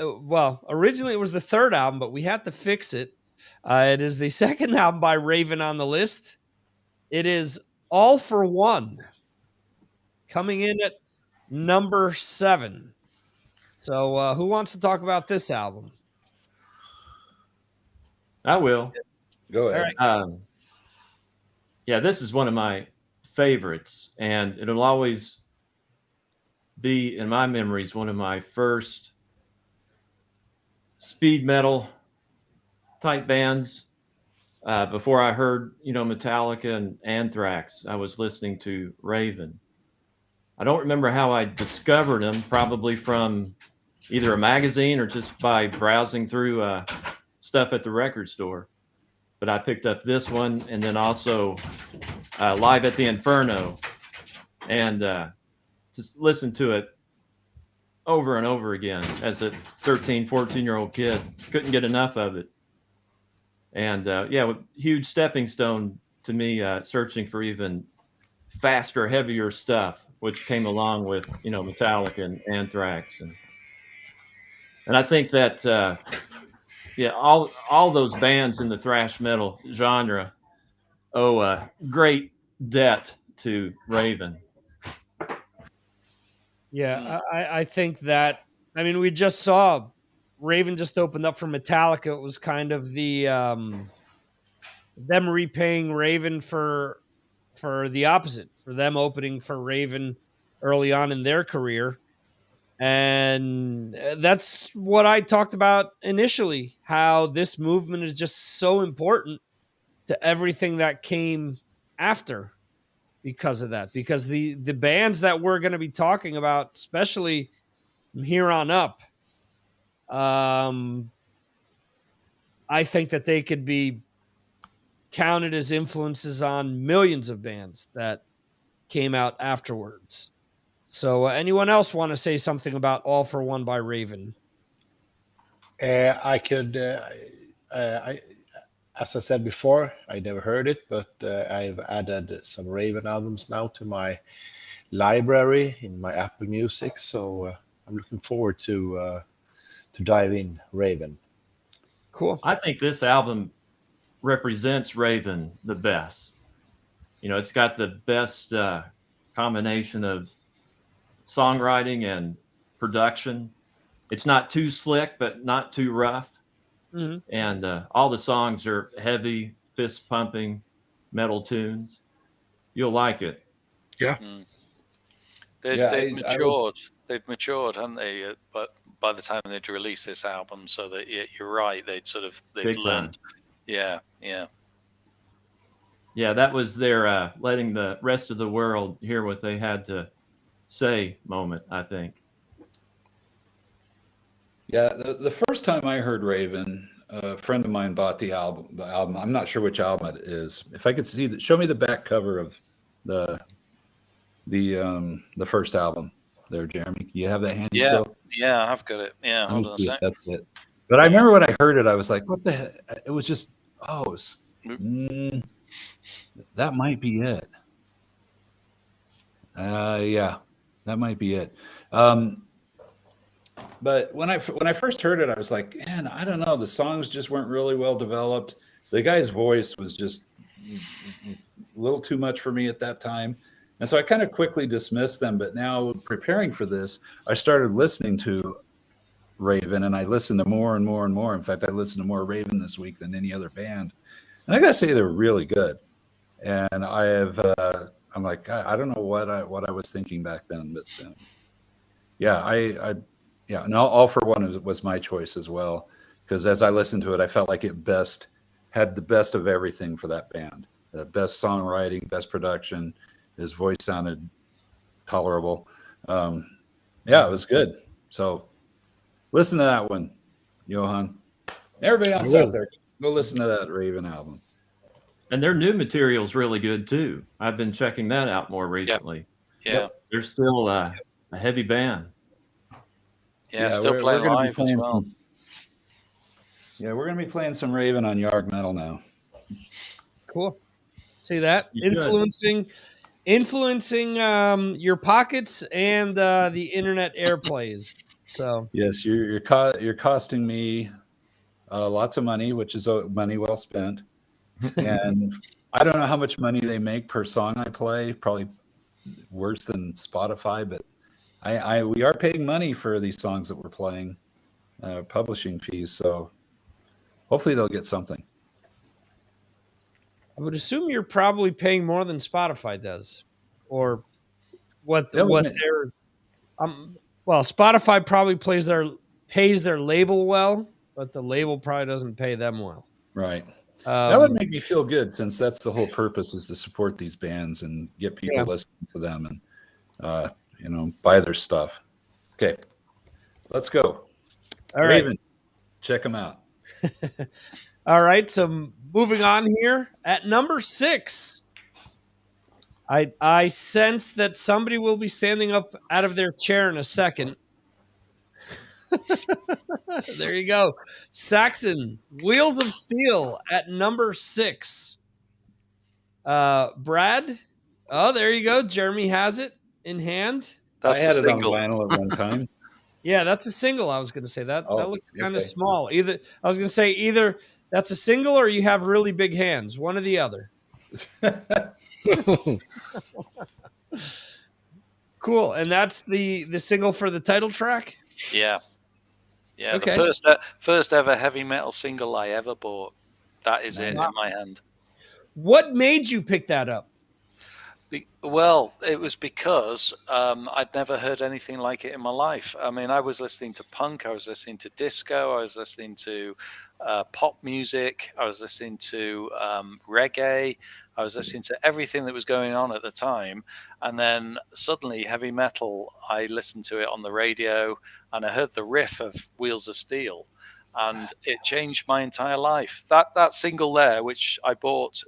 Well, originally it was the third album, but we had to fix it. It is the second album by Raven on the list. It is All for One, coming in at number 7. So who wants to talk about this album? I will. Go ahead. Yeah, this is one of my favorites, and it'll always be in my memories one of my first speed metal type bands. Before I heard, Metallica and Anthrax, I was listening to Raven. I don't remember how I discovered them, probably from either a magazine or just by browsing through stuff at the record store. But I picked up this one and then also Live at the Inferno, and just listened to it over and over again as a 13, 14-year-old kid. Couldn't get enough of it. And yeah, huge stepping stone to me, searching for even faster, heavier stuff, which came along with, Metallica and Anthrax. And I think that, yeah, all those bands in the thrash metal genre owe a great debt to Raven. Yeah, I think that, I mean, we just saw Raven just opened up for Metallica. It was kind of the them repaying Raven for the opposite, for them opening for Raven early on in their career. And that's what I talked about initially, how this movement is just so important to everything that came after because of that. Because the bands that we're going to be talking about, especially from here on up, I think that they could be counted as influences on millions of bands that came out afterwards. So anyone else want to say something about All for One by Raven? I could, as I said before, I never heard it, but I've added some Raven albums now to my library in my Apple Music. So I'm looking forward to dive in Raven. Cool. I think this album represents Raven the best. It's got the best combination of songwriting and production. It's not too slick, but not too rough. Mm-hmm. And all the songs are heavy, fist pumping metal tunes. You'll like it. Yeah. They've matured. They've matured, haven't they? But by the time they'd released this album, so that you're right, they'd learned. Yeah. Yeah, that was their letting the rest of the world hear what they had to say moment, I think. Yeah, the first time I heard Raven, a friend of mine bought the album. I'm not sure which album it is. If I could see show me the back cover of the first album there, Jeremy. You have that handy still? Yeah, I've got it. Yeah, let me see it. That's it. But I remember when I heard it, I was like, "What the heck?" It was just, that might be it. Yeah, that might be it. But when I first heard it, I was like, man, I don't know. The songs just weren't really well developed. The guy's voice was just a little too much for me at that time. And so I kind of quickly dismissed them. But now preparing for this, I started listening to Raven, and I listened to more and more and more. In fact, I listened to more Raven this week than any other band, and I gotta say they're really good. And I have, I'm like, I don't know what I was thinking back then, but yeah, yeah, and All for One was my choice as well, because as I listened to it, I felt like it had the best of everything for that band. The best songwriting, best production. His voice sounded tolerable. Yeah, it was good. So listen to that one, Johan. Everybody else out there, go listen to that Raven album. And their new material's really good too. I've been checking that out more recently. Yeah. They're still a heavy band. Yeah, still playing live as well. Yeah, we're gonna be playing some Raven on Yard Metal now. Cool. See that? You Influencing your pockets and the internet airplays. So yes, you're costing me lots of money, which is money well spent. And I don't know how much money they make per song I play. Probably worse than Spotify, but we are paying money for these songs that we're playing, publishing fees. So hopefully they'll get something. I would assume you're probably paying more than Spotify does, or what Yeah, their well, Spotify probably pays their label well, but the label probably doesn't pay them well. Right. That would make me feel good, since that's the whole purpose, is to support these bands and get people listening to them and buy their stuff. Okay, let's go. All right. Raven, check them out. All right, so moving on here at number 6. I sense that somebody will be standing up out of their chair in a second. There you go. Saxon, Wheels of Steel at number 6. Brad, oh, there you go. Jeremy has it in hand. I had it on vinyl at one time. Yeah, that's a single. I was going to say that. That looks kind of small. Either that's a single, or you have really big hands. One or the other. Cool. And that's the single for the title track? Yeah. Yeah. Okay. The first ever heavy metal single I ever bought. That is it in my hand. What made you pick that up? Well, it was because I'd never heard anything like it in my life. I mean, I was listening to punk, I was listening to disco, I was listening to pop music, I was listening to reggae, I was listening to everything that was going on at the time. And then suddenly heavy metal, I listened to it on the radio and I heard the riff of Wheels of Steel. And it changed my entire life. That single there, which I bought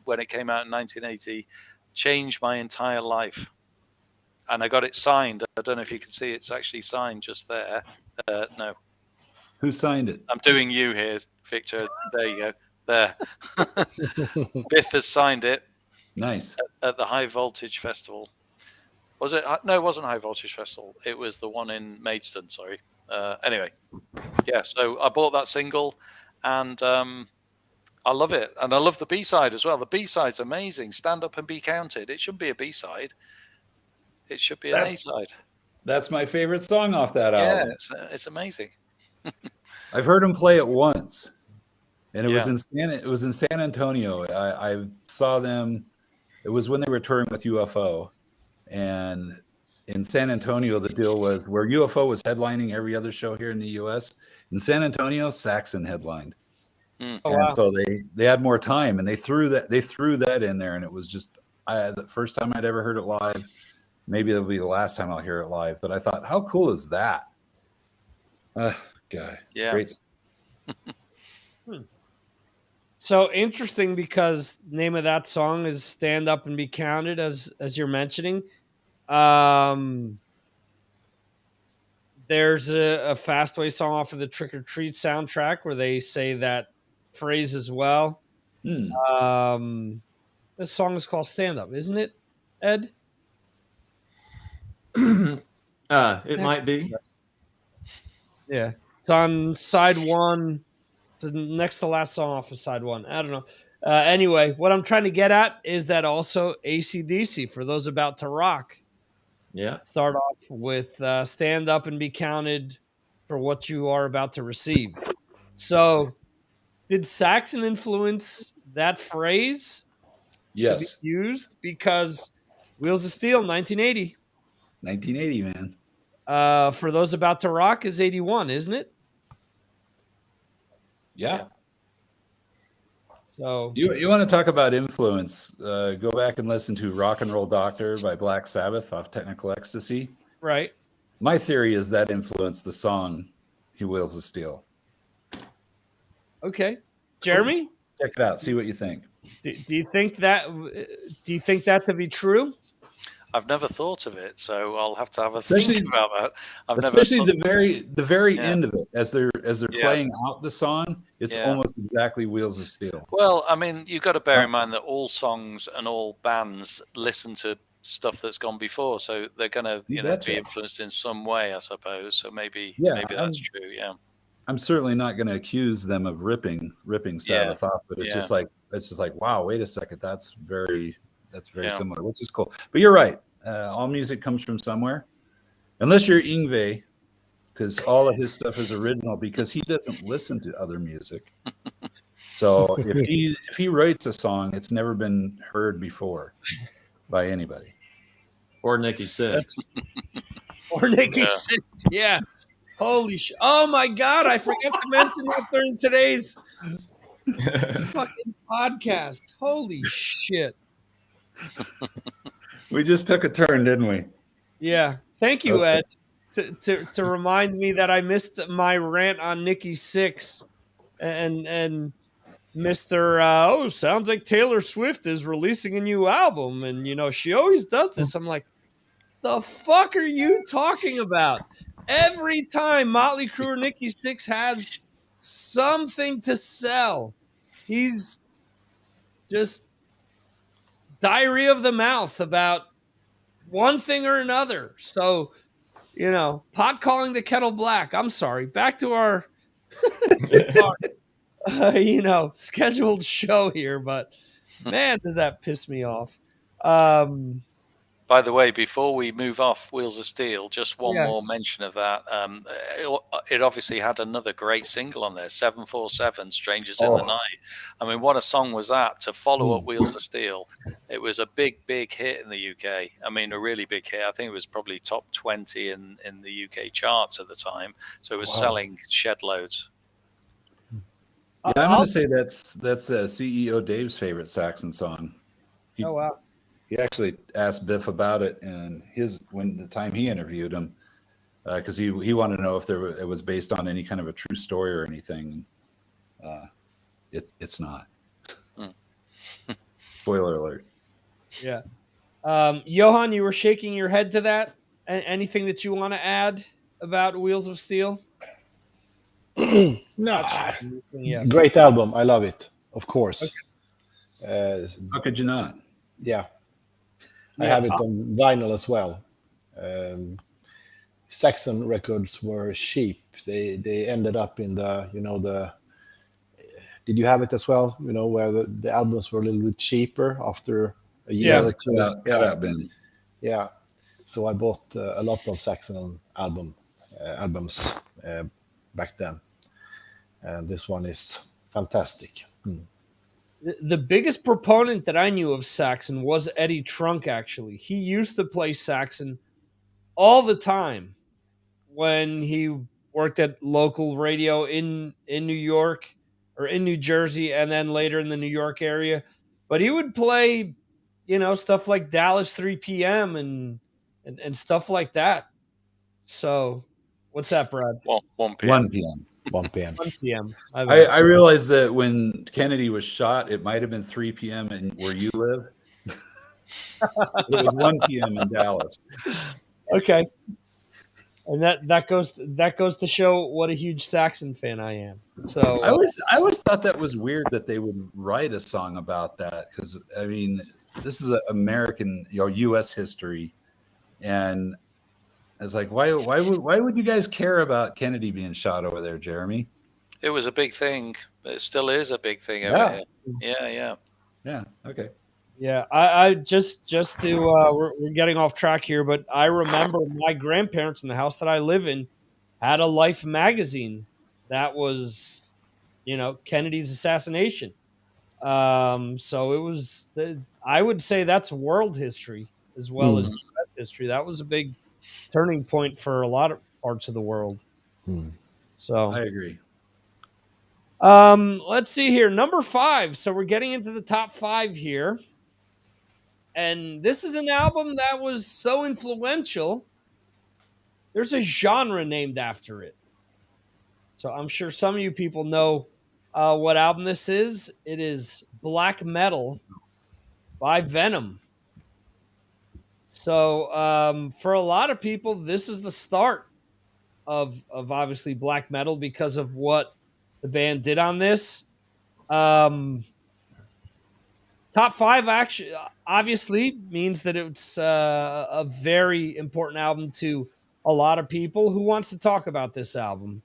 when it came out in 1980, changed my entire life. And I got it signed. I don't know if you can see it's actually signed just there. No. Who signed it? I'm doing you here, Victor. There you go. There. Biff has signed it. Nice. At the High Voltage Festival. Was it? No, it wasn't High Voltage Festival. It was the one in Maidstone, sorry. Anyway. Yeah, so I bought that single and I love it. And I love the B-side as well. The B-side's amazing. Stand Up and Be Counted. It shouldn't be a B-side. It should be an A-side. That's my favorite song off that album. Yeah, it's amazing. I've heard him play it once. And it was in San Antonio. I saw them. It was when they were touring with UFO. And in San Antonio, the deal was where UFO was headlining every other show here in the US. In San Antonio, Saxon headlined. So they had more time, and they threw that in there, and it was just the first time I'd ever heard it live. Maybe it'll be the last time I'll hear it live. But I thought, how cool is that? God, yeah, great. So interesting, because the name of that song is "Stand Up and Be Counted," as you're mentioning. There's a Fastway song off of the Trick or Treat soundtrack where they say that phrase as well. This song is called "Stand Up," isn't it, Ed? It might be. Yeah, it's on side 1. It's the next to last song off of side 1. I don't know. Anyway, what I'm trying to get at is that also AC/DC, for those about to rock. Yeah. Start off with "Stand Up and Be Counted," for what you are about to receive. So, did Saxon influence that phrase to be Yes, used? Because Wheels of Steel, 1980. 1980, man. For those about to rock is 81, isn't it? Yeah. So You want to talk about influence? Go back and listen to "Rock and Roll Doctor" by Black Sabbath off Technical Ecstasy. right. My theory is that influenced the song "He Wheels of Steel." Okay. Jeremy, Check it out. See what you think. do you think that to be true? I've never thought of it, so I'll have to have a Especially- think about that. Especially the very Yeah. end of it, as they're Yeah. playing out the song, it's Yeah. almost exactly "Wheels of Steel." Well, I mean, you've got to bear in mind that all songs and all bands listen to stuff that's gone before, so they're going to, You be betcha. influenced in some way, I suppose. So maybe Yeah, that's true. Yeah. I'm certainly not going to accuse them of ripping Sabbath off, but it's Yeah. just like wow, wait a second, that's very Yeah. similar, which is cool. But you're right. All music comes from somewhere, unless you're Yngwie, because all of his stuff is original because he doesn't listen to other music. So if he writes a song, it's never been heard before by anybody. Or Nikki Sixx. Or Nikki Yeah. Sixx, yeah. Holy oh my God, I forgot to mention that during today's fucking podcast. Holy shit. We just took a turn, didn't we? Yeah. Thank you, Okay. Ed, to remind me that I missed my rant on Nikki Sixx and Mr. Sounds like Taylor Swift is releasing a new album. And, she always does this. I'm like, the fuck are you talking about? Every time Motley Crue or Nikki Sixx has something to sell, he's just diarrhea of the mouth about one thing or another. So, pot calling the kettle black. I'm sorry. Back to our, scheduled show here, but man, does that piss me off. By the way, before we move off Wheels of Steel, just one Yeah. more mention of that. It obviously had another great single on there, 747, Strangers in the Night. I mean, what a song was that to follow up Wheels of Steel. It was a big, big hit in the UK. I mean, a really big hit. I think it was probably top 20 in the UK charts at the time. So it was selling shed loads. Yeah, I'm going to say that's CEO Dave's favorite Saxon song. Oh, wow. He actually asked Biff about it, and the time he interviewed him, because he wanted to know if it was based on any kind of a true story or anything. It's not. Spoiler alert. Yeah. Johan, you were shaking your head to that. Anything that you want to add about Wheels of Steel? No, Yes. great album. I love it, of course. How could you not? Yeah. I have it on vinyl as well. Saxon records were cheap. They ended up in the did you have it as well? Where the albums were a little bit cheaper after a year or two. Ben. Yeah. So I bought a lot of Saxon albums back then, and this one is fantastic. The biggest proponent that I knew of Saxon was Eddie Trunk, actually. He used to play Saxon all the time when he worked at local radio in New York or in New Jersey, and then later in the New York area. But he would play, stuff like Dallas 3 p.m. and stuff like that. So, what's that, Brad? 1 p.m. 1 p.m. 1 p.m. 1 p.m. I realized that when Kennedy was shot, it might have been 3 p.m. where you live. It was 1 p.m. in Dallas. Okay. And that goes to show what a huge Saxon fan I am. So I always thought that was weird that they would write a song about that, because I mean, this is American, U.S. history, and it's like, why would you guys care about Kennedy being shot over there, Jeremy? It was a big thing. It still is a big thing Yeah. over here. Yeah. Okay. yeah, I just to we're getting off track here, but I remember my grandparents in the house that I live in had a Life magazine that was, Kennedy's assassination. So it was I would say that's world history as well as U.S. history. That was a big turning point for a lot of parts of the world. So I agree. let's see here. Number 5. So we're getting into the top 5 here. And this is an album that was so influential. There's a genre named after it. So I'm sure some of you people know what album this is. It is Black Metal by Venom. So for a lot of people, this is the start of obviously black metal because of what the band did on this. Top 5 actually obviously means that it's a very important album to a lot of people. Who wants to talk about this album?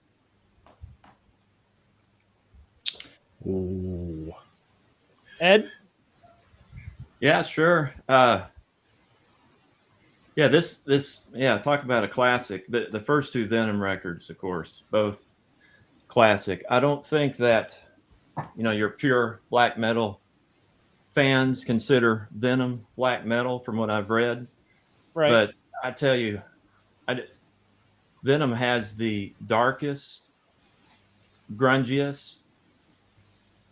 Ooh. Ed? Yeah, sure. Talk about a classic. The first 2 Venom records, of course, both classic. I don't think that, your pure black metal fans consider Venom black metal from what I've read. Right. But I tell you, Venom has the darkest, grungiest,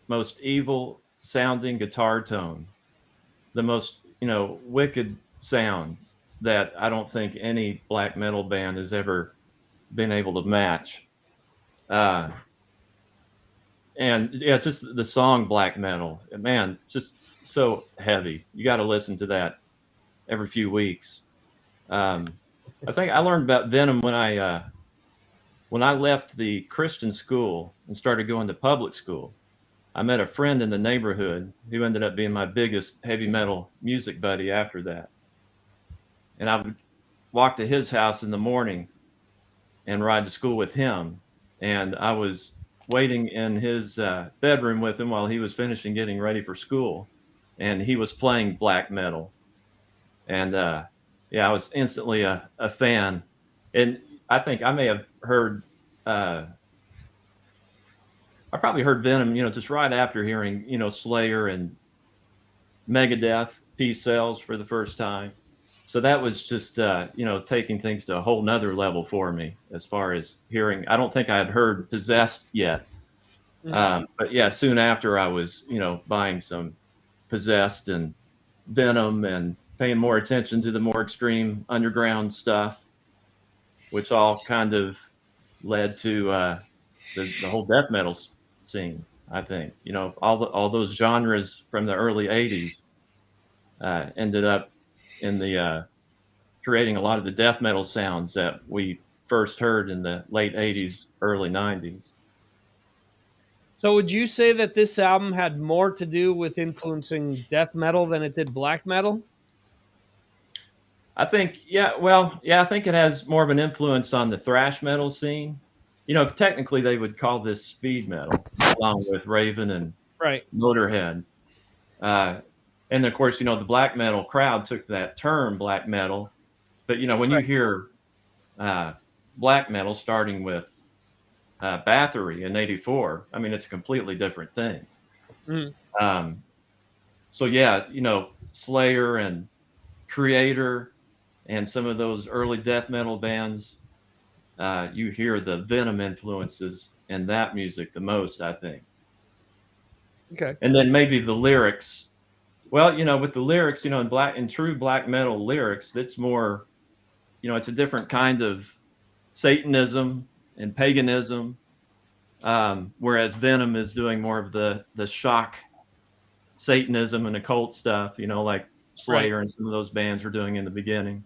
most evil sounding guitar tone, the most, wicked sound that I don't think any black metal band has ever been able to match. And yeah, just the song Black Metal, man, just so heavy. You got to listen to that every few weeks. I think I learned about Venom when I left the Christian school and started going to public school. I met a friend in the neighborhood who ended up being my biggest heavy metal music buddy after that. And I would walk to his house in the morning and ride to school with him. And I was waiting in his bedroom with him while he was finishing getting ready for school. And he was playing black metal. And I was instantly a fan. And I think I may have heard, I probably heard Venom, just right after hearing, Slayer and Megadeth, Peace Cells for the first time. So that was just, taking things to a whole nother level for me as far as hearing. I don't think I had heard Possessed yet. But yeah, soon after I was, buying some Possessed and Venom and paying more attention to the more extreme underground stuff, which all kind of led to the whole death metal scene. I think, all those genres from the early 80s ended up in the creating a lot of the death metal sounds that we first heard in the late 80s, early 90s. So would you say that this album had more to do with influencing death metal than it did black metal? I think, I think it has more of an influence on the thrash metal scene. Technically they would call this speed metal, along with Raven and Motorhead. And of course, the black metal crowd took that term black metal. But, when you hear black metal starting with Bathory in '84, I mean, it's a completely different thing. So, yeah, Slayer and Creator and some of those early death metal bands, you hear the Venom influences in that music the most, I think. Okay. And then maybe the lyrics. Well, with the lyrics, in true black metal lyrics, it's more, it's a different kind of Satanism and paganism, whereas Venom is doing more of the shock Satanism and occult stuff, like Slayer and some of those bands were doing in the beginning,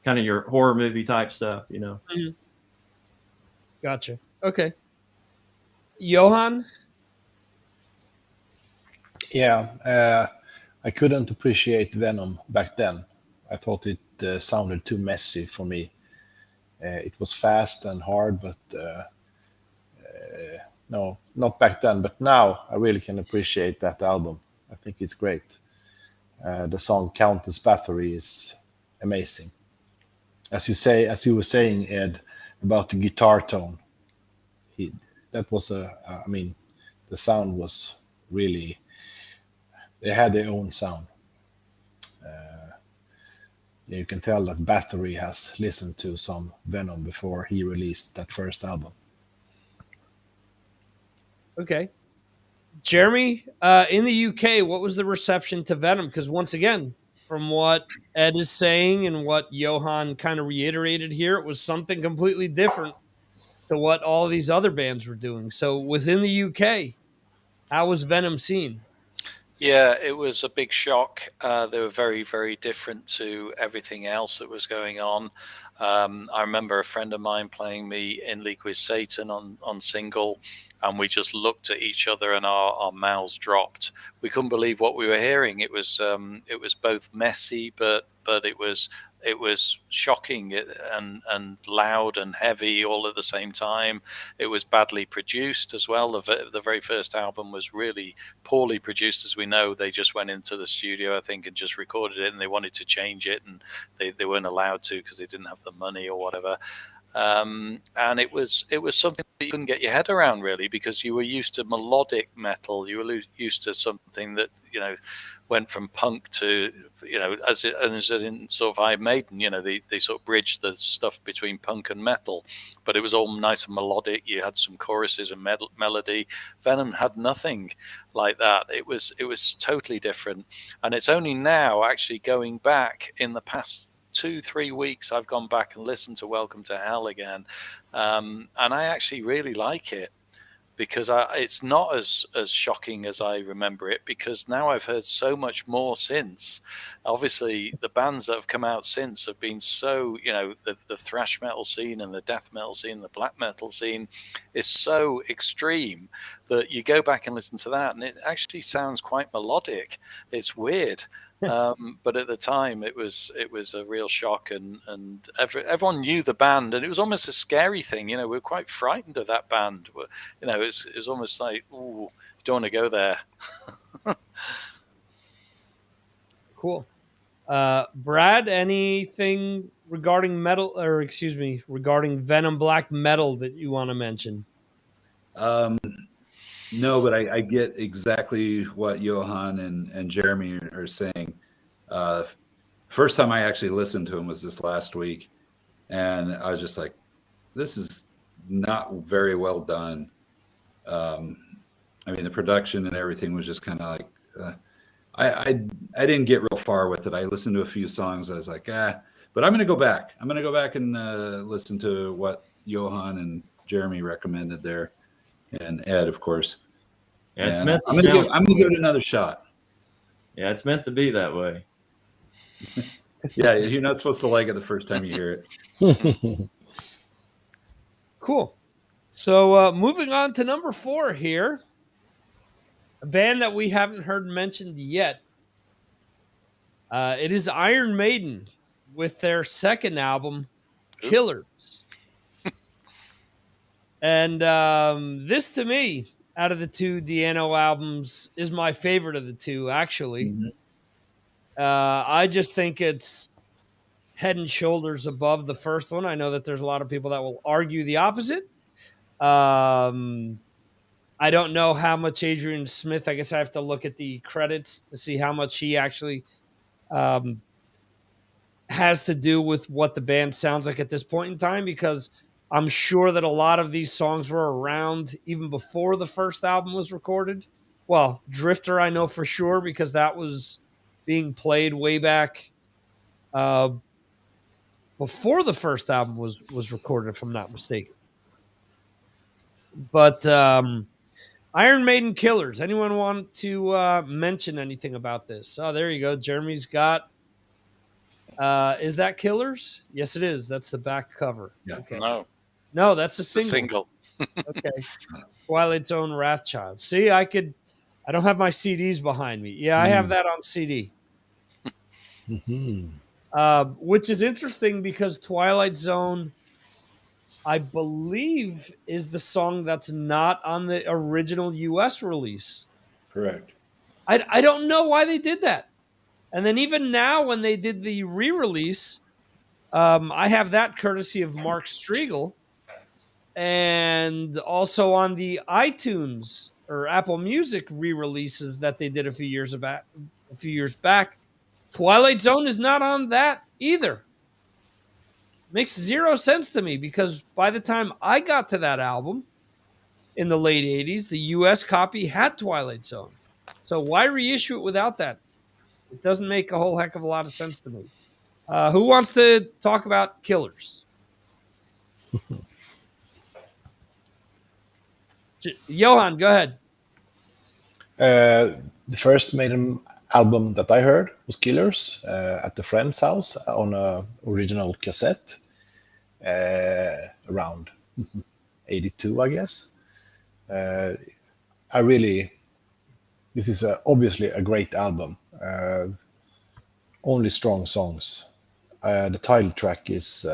kind of your horror movie type stuff, Gotcha. Okay. Johan? Yeah, I couldn't appreciate Venom back then. I thought it sounded too messy for me. It was fast and hard, but no, not back then. But now I really can appreciate that album. I think it's great. The song Countess Bathory is amazing. As you were saying, Ed, about the guitar tone. That was I mean, the sound was really. They had their own sound. You can tell that Battery has listened to some Venom before he released that first album. Okay. Jeremy, in the UK, what was the reception to Venom? Because once again, from what Ed is saying and what Johan kind of reiterated here, it was something completely different to what all these other bands were doing. So within the UK, how was Venom seen? Yeah, it was a big shock. They were very, very different to everything else that was going on. I remember a friend of mine playing me In League with Satan on single, and we just looked at each other and our mouths dropped. We couldn't believe what we were hearing. It was both messy, but it was shocking and loud and heavy all at the same time. It was badly produced as well. The very first album was really poorly produced, as we know. They just went into the studio, I think, and just recorded it, and they wanted to change it, and they weren't allowed to because they didn't have the money or whatever. And it was something that you couldn't get your head around, really, because you were used to melodic metal. You were used to something that, went from punk to, as in sort of Iron Maiden, they sort of bridged the stuff between punk and metal, but it was all nice and melodic. You had some choruses and melody. Venom had nothing like that. It was totally different. And it's only now, actually, going back in the past 2-3 weeks, I've gone back and listened to Welcome to Hell again, and I actually really like it, because it's not as shocking as I remember it, because now I've heard so much more since. Obviously, the bands that have come out since have been so, the thrash metal scene and the death metal scene, the black metal scene is so extreme that you go back and listen to that, and it actually sounds quite melodic. It's weird. But at the time, it was a real shock, and everyone knew the band, and it was almost a scary thing. We were quite frightened of that band. It was almost like, ooh, you don't want to go there. Cool. Brad, anything regarding regarding Venom black metal that you want to mention? No, but I get exactly what Johan and Jeremy are saying. First time I actually listened to him was this last week, and I was just like, this is not very well done. I mean, the production and everything was just kind of like, I didn't get real far with it. I listened to a few songs. I was like, but I'm going to go back. I'm going to go back and listen to what Johan and Jeremy recommended there. And Ed, of course. Yeah, it's and meant to I'm gonna give it another shot. Yeah, it's meant to be that way. Yeah, you're not supposed to like it the first time you hear it. Cool. So moving on to number 4 here, a band that we haven't heard mentioned yet. It is Iron Maiden with their second album, Killers. And this, to me, out of the 2 Diano albums, is my favorite of the 2, actually. Mm-hmm. I just think it's head and shoulders above the first one. I know that there's a lot of people that will argue the opposite. I don't know how much Adrian Smith, I guess I have to look at the credits to see how much he actually has to do with what the band sounds like at this point in time, because I'm sure that a lot of these songs were around even before the first album was recorded. Well, Drifter, I know for sure, because that was being played way back before the first album was recorded, if I'm not mistaken. But Iron Maiden Killers. Anyone want to mention anything about this? Oh, there you go. Jeremy's got. Is that Killers? Yes, it is. That's the back cover. Yeah. Okay. No, that's a single. Okay. Twilight Zone, Wrathchild. See, I don't have my CDs behind me. Yeah, I have that on CD. Which is interesting because Twilight Zone, I believe, is the song that's not on the original US release. Correct. I don't know why they did that. And then even now when they did the re-release, I have that courtesy of Mark Striegel. and also on the iTunes or Apple Music re-releases that they did a few years back, Twilight Zone is not on that either. Makes zero sense to me because by the time I got to that album in the late 80s, the US copy had Twilight Zone. So why reissue it without that? It doesn't make a whole heck of a lot of sense to me. Who wants to talk about Killers? Johan, go ahead. The first Maiden album that I heard was Killers at the friend's house on a original cassette around 82, I guess. This is obviously a great album. Only strong songs. The title track is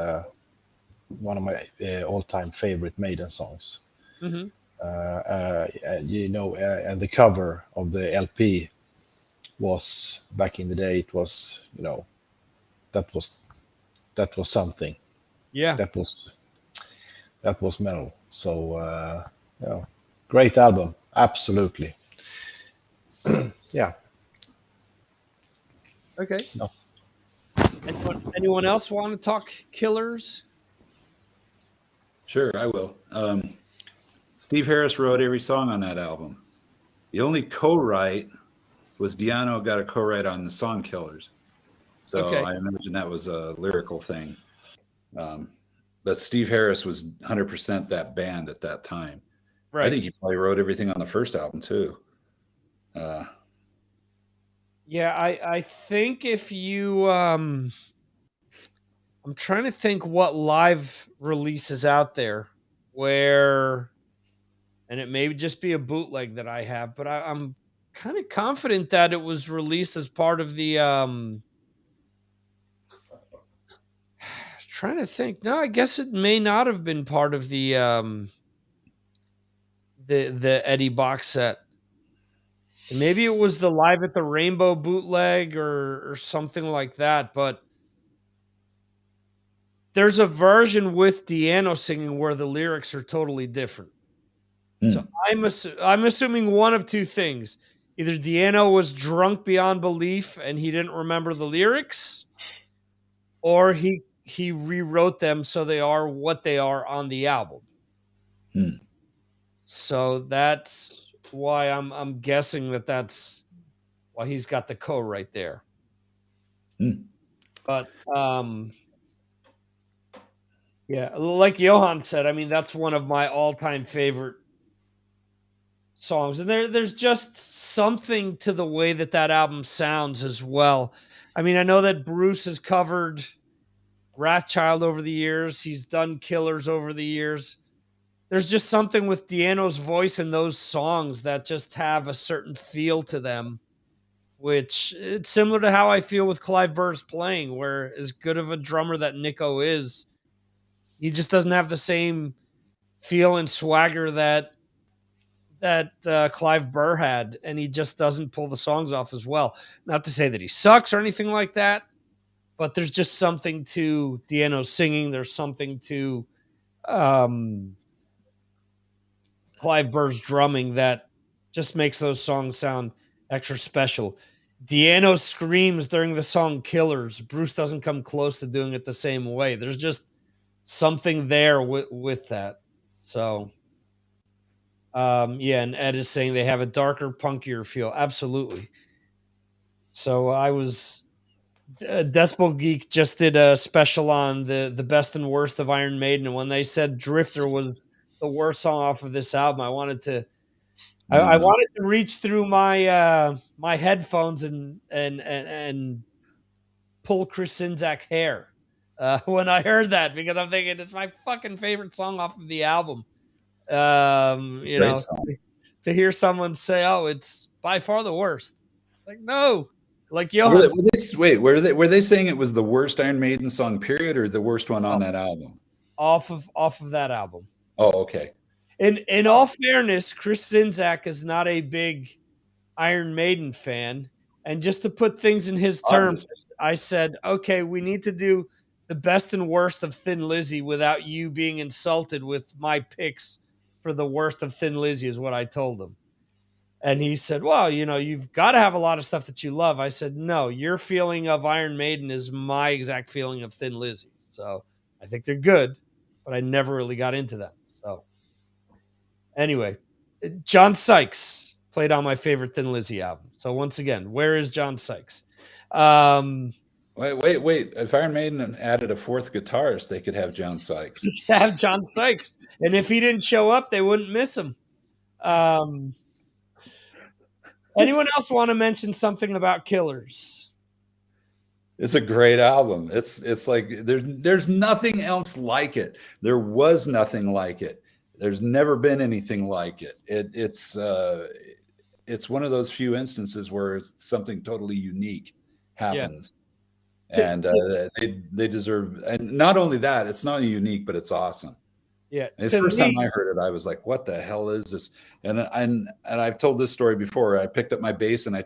one of my all-time favorite Maiden songs. Mm-hmm. And the cover of the LP was, back in the day, it was, that was something. Yeah. That was metal. So, great album. Absolutely. Yeah. Okay. No. Anyone else want to talk Killers? Sure, I will. Steve Harris wrote every song on that album. The only co-write was Di'Anno got a co-write on the song Killers. So okay. I imagine that was a lyrical thing. But Steve Harris was 100% that band at that time. Right. I think he probably wrote everything on the first album too. Yeah, I think if you I'm trying to think what live releases out there where, and it may just be a bootleg that I have, but I'm kind of confident that it was released as part of the trying to think. No, I guess it may not have been part of the Eddie box set. And maybe it was the Live at the Rainbow bootleg or something like that, but there's a version with Di'Anno singing where the lyrics are totally different. So I'm assuming one of two things. Either Di'Anno was drunk beyond belief and he didn't remember the lyrics, or he rewrote them so they are what they are on the album. So that's why I'm guessing that's why he's got the co right there. But yeah, like Johan said, I mean, that's one of my all-time favorite songs. And there's just something to the way that album sounds as well. I mean, I know that Bruce has covered Wrathchild over the years. He's done Killers over the years. There's just something with Di'Anno's voice in those songs that just have a certain feel to them, which it's similar to how I feel with Clive Burr's playing, where as good of a drummer that Nico is, he just doesn't have the same feel and swagger that Clive Burr had, and he just doesn't pull the songs off as well. Not to say that he sucks or anything like that, but there's just something to Di'Anno's singing. There's something to Clive Burr's drumming that just makes those songs sound extra special. Di'Anno screams during the song Killers. Bruce doesn't come close to doing it the same way. There's just something there with that. So, yeah, and Ed is saying they have a darker, punkier feel. Absolutely. So I was... Decibel Geek just did a special on the best and worst of Iron Maiden, and when they said Drifter was the worst song off of this album, I wanted to reach through my my headphones and pull Chris Czynszak's hair when I heard that, because I'm thinking it's my fucking favorite song off of the album. You know, to hear someone say, "Oh, it's by far the worst," like, no. Like Johan. Were they saying it was the worst Iron Maiden song, period, or the worst one on that album? Off of that album. Oh, okay. In all fairness, Chris Czynszak is not a big Iron Maiden fan, and just to put things in his terms, I said, okay, we need to do the best and worst of Thin Lizzy without you being insulted with my picks for the worst of Thin Lizzy, is what I told him. And he said, well, you've got to have a lot of stuff that you love. I said, no, your feeling of Iron Maiden is my exact feeling of Thin Lizzy. So I think they're good, but I never really got into them. So anyway, John Sykes played on my favorite Thin Lizzy album. So once again, where is John Sykes? Wait. If Iron Maiden added a fourth guitarist, they could have John Sykes. Have John Sykes. And if he didn't show up, they wouldn't miss him. Anyone else want to mention something about Killers? It's a great album. It's like there's nothing else like it. There was nothing like it. There's never been anything like it. It's one of those few instances where something totally unique happens. Yeah. And they deserve, and not only that, it's not unique, but it's awesome. Yeah. And the first time I heard it, I was like, what the hell is this? And I've told this story before. I picked up my bass and I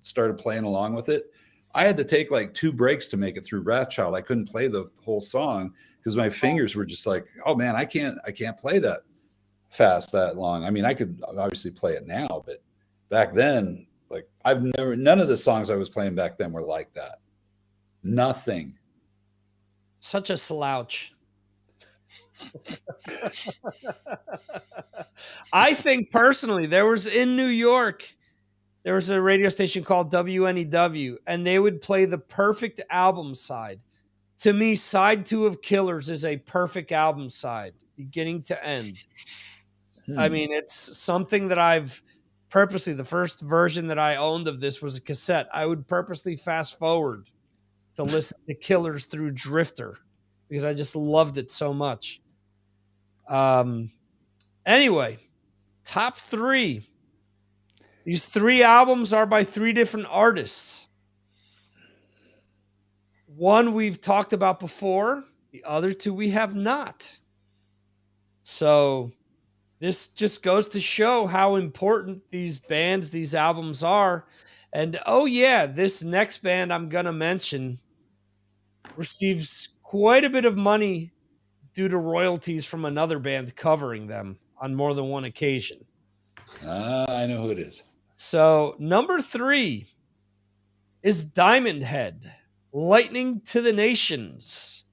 started playing along with it. I had to take like 2 breaks to make it through Wrathchild. I couldn't play the whole song because my fingers were just like, oh man, I can't play that fast that long. I mean, I could obviously play it now, but back then, like none of the songs I was playing back then were like that. Nothing. Such a slouch. I think personally, there was in New York, there was a radio station called WNEW, and they would play the perfect album side. To me, side 2 of Killers is a perfect album side, beginning to end. I mean, it's something that I've purposely, the first version that I owned of this was a cassette. I would purposely fast forward to listen to Killers through Drifter because I just loved it so much. Anyway, top 3. These 3 albums are by 3 different artists. One we've talked about before, the other 2 we have not. So this just goes to show how important these bands, these albums are. And oh yeah, this next band I'm going to mention receives quite a bit of money due to royalties from another band covering them on more than one occasion. I know who it is. So number 3 is Diamond Head, Lightning to the Nations.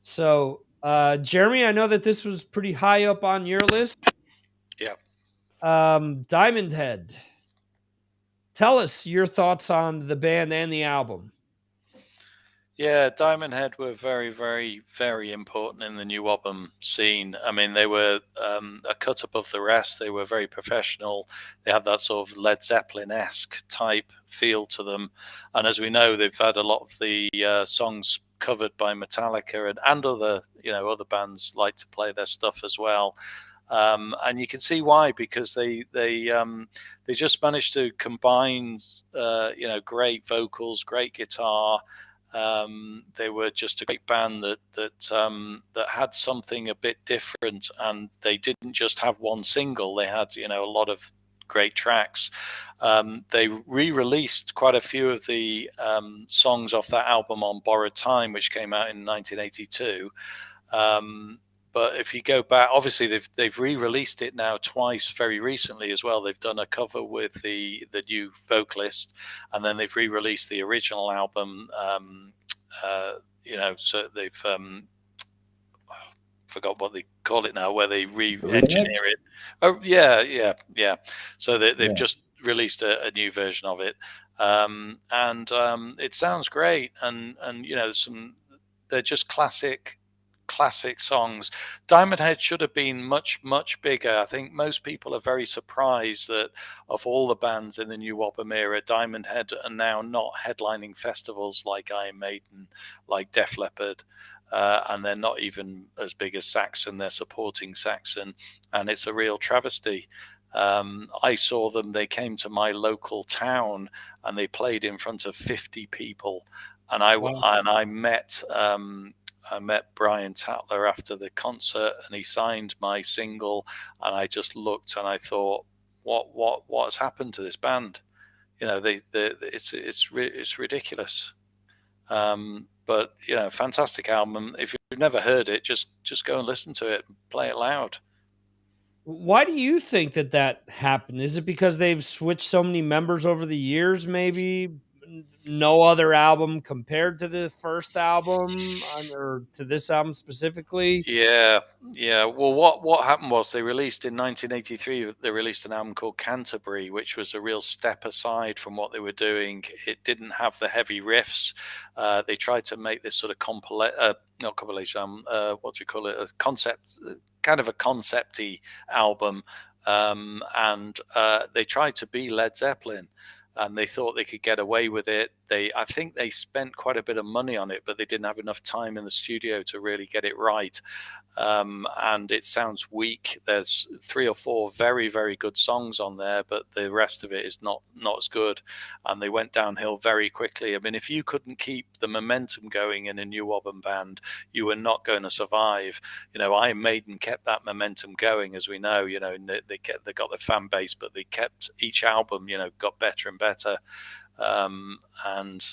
So Jeremy, I know that this was pretty high up on your list. Yeah. Diamond Head. Tell us your thoughts on the band and the album. Yeah, Diamond Head were very, very, very important in the NWOBHM scene. I mean, they were a cut above the rest. They were very professional. They had that sort of Led Zeppelin-esque type feel to them. And as we know, they've had a lot of the songs covered by Metallica and other bands like to play their stuff as well. And you can see why, because they just managed to combine great vocals, great guitar. They were just a great band that had something a bit different, and they didn't just have one single. They had a lot of great tracks. They re-released quite a few of the songs off that album on Borrowed Time, which came out in 1982. But if you go back, obviously they've re-released it now twice very recently as well. They've done a cover with the new vocalist, and then they've re-released the original album. So they've forgot what they call it now, where they re-engineer it. Oh yeah. So they've just released a new version of it, and it sounds great. And they're just classic songs. Diamond Head should have been much, much bigger. I think most people are very surprised that of all the bands in the NWOBHM era, Diamond Head are now not headlining festivals like Iron Maiden, like Def Leppard, and they're not even as big as Saxon. They're supporting Saxon, and it's a real travesty. I saw them. They came to my local town, and they played in front of 50 people. And I met Brian Tatler after the concert, and he signed my single, and I just looked and I thought, what has happened to this band? It's ridiculous. But fantastic album. If you've never heard it, just go and listen to it and play it loud. Why do you think that happened? Is it because they've switched so many members over the years? Maybe no other album compared to the first album or to this album specifically? Yeah. Well, what happened was they released in 1983. They released an album called Canterbury, which was a real step aside from what they were doing. It didn't have the heavy riffs. They tried to make this sort of not compilation. What do you call it? A concept, kind of a concept-y album, and they tried to be Led Zeppelin. And they thought they could get away with it. I think they spent quite a bit of money on it, but they didn't have enough time in the studio to really get it right. And it sounds weak. There's 3 or 4 very, very good songs on there, but the rest of it is not as good. And they went downhill very quickly. I mean, if you couldn't keep the momentum going in a NWOBHM band, you were not going to survive. Iron Maiden kept that momentum going, as we know. They got the fan base, but they kept each album, got better and better. And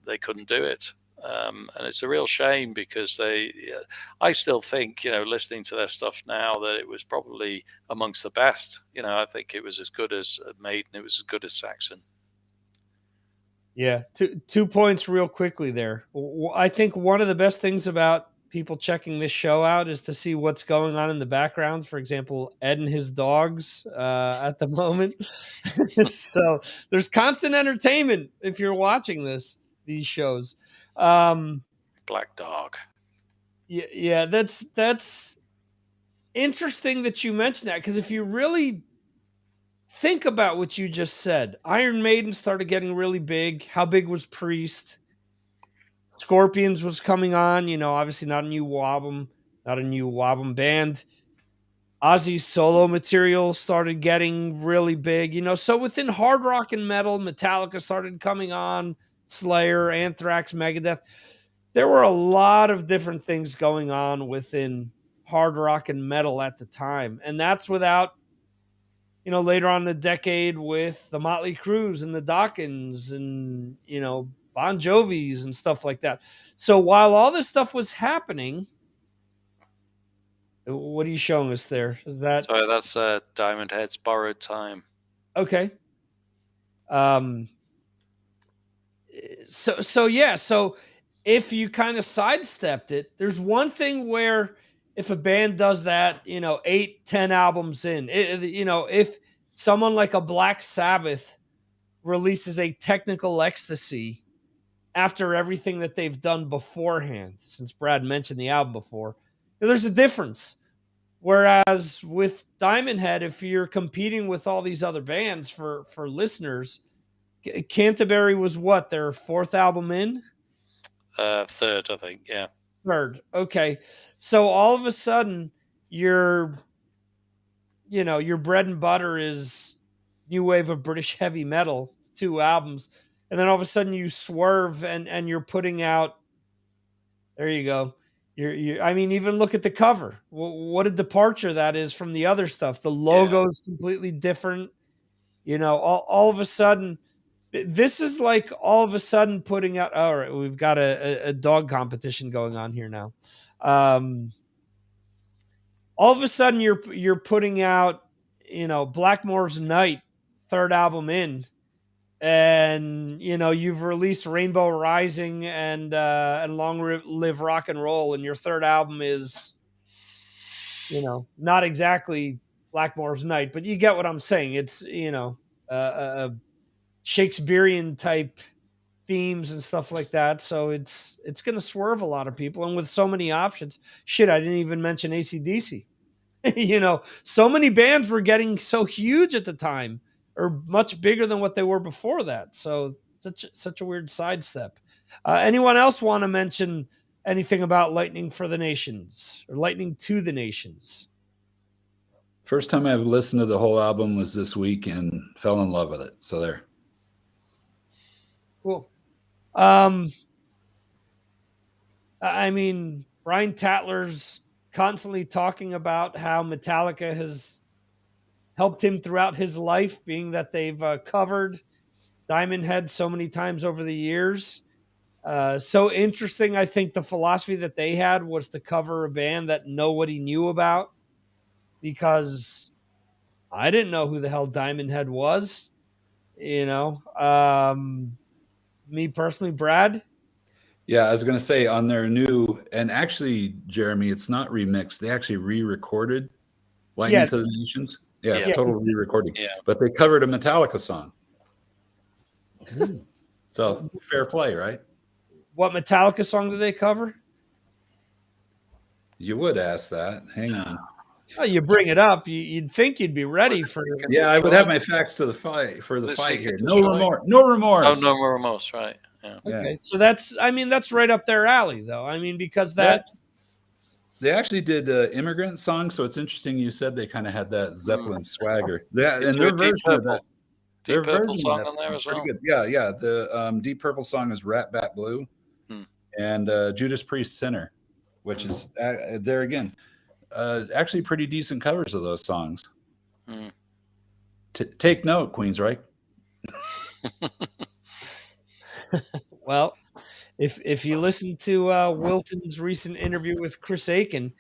they couldn't do it. And it's a real shame because I still think, listening to their stuff now, that it was probably amongst the best. I think it was as good as Maiden. It was as good as Saxon. Yeah. 2 points real quickly there. I think one of the best things about people checking this show out is to see what's going on in the backgrounds. For example, Ed and his dogs at the moment. So there's constant entertainment if you're watching these shows. Black Dog. Yeah, that's interesting that you mentioned that, because if you really think about what you just said, Iron Maiden started getting really big. How big was Priest? Scorpions was coming on, obviously not a NWOBHM band. Ozzy's solo material started getting really big, so within hard rock and metal, Metallica started coming on, Slayer, Anthrax, Megadeth. There were a lot of different things going on within hard rock and metal at the time. And that's without, later on in the decade with the Motley Crues and the Dawkins and, Bon Jovi's and stuff like that. So while all this stuff was happening, what are you showing us there? Is that... Sorry, that's Diamond Head's Borrowed Time. Okay. So if you kind of sidestepped it, there's one thing where if a band does that, 8, 10 albums in, if someone like a Black Sabbath releases a Technical Ecstasy after everything that they've done beforehand, since Brad mentioned the album before, there's a difference. Whereas with Diamond Head, if you're competing with all these other bands for listeners, Canterbury was what, their 4th album in? 3rd, I think. Yeah. 3rd. Okay. So all of a sudden your bread and butter is new wave of British heavy metal, 2 albums. And then all of a sudden you swerve and you're putting out, there you go. I mean, even look at the cover. What a departure that is from the other stuff. The logo is completely different. All of a sudden, this is like all of a sudden putting out. All right, we've got a dog competition going on here now. All of a sudden, you're putting out, Blackmore's Night, 3rd album in, and you've released Rainbow Rising and Long Live Rock and Roll, and your 3rd album is, not exactly Blackmore's Night, but you get what I'm saying. It's a Shakespearean type themes and stuff like that, so it's going to swerve a lot of people. And with so many options, shit, I didn't even mention AC/DC. So many bands were getting so huge at the time, or much bigger than what they were before that. So such a weird sidestep. Anyone else want to mention anything about Lightning for the Nations or Lightning to the Nations? First time I've listened to the whole album was this week and fell in love with it. So there. Cool. I mean, Brian Tatler's constantly talking about how Metallica has helped him throughout his life, being that they've covered Diamond Head so many times over the years. So interesting. I think the philosophy that they had was to cover a band that nobody knew about, because I didn't know who the hell Diamond Head was. Me personally, Brad. Yeah, I was going to say on their new, and actually, Jeremy, it's not remixed. They actually re-recorded Lightning to the Nations. Yeah, it's total re-recording. Yeah. But they covered a Metallica song. So fair play, right? What Metallica song did they cover? You would ask that. Hang on. Oh, you bring it up. You'd think you'd be ready for. Yeah, I would have my facts to the fight for the fight here. No Destroy? remorse. No remorse. Oh, no more remorse, right? Yeah. Okay, so that's right up their alley, though. Because that they actually did Immigrant song, so it's interesting you said they kind of had that Zeppelin swagger. That and their version of that. Their version song of on there as well. Pretty good. Yeah. The Deep Purple song is Rat Bat Blue, and Judas Priest Sinner, which is there again. Actually, pretty decent covers of those songs. Take note, Queensryche. Well, if you listen to Wilton's recent interview with Chris Aiken,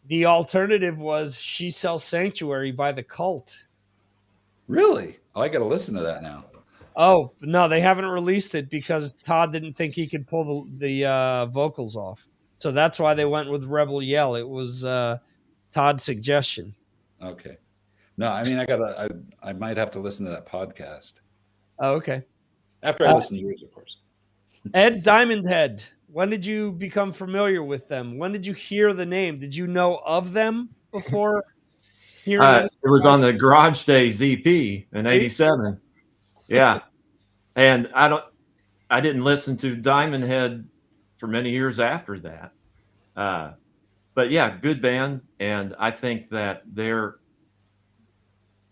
the alternative was "She Sells Sanctuary" by The Cult. Really? Oh, I got to listen to that now. Oh no, they haven't released it because Todd didn't think he could pull the vocals off. So that's why they went with Rebel Yell. It was Todd's suggestion. Okay. No, I might have to listen to that podcast. Oh, okay. After I listen to yours, of course. Ed Diamond Head, when did you become familiar with them? When did you hear the name? Did you know of them before hearing it? It was on the Garage Days EP in '87. Yeah. And I didn't listen to Diamond Head for many years after that. But yeah, good band. And I think that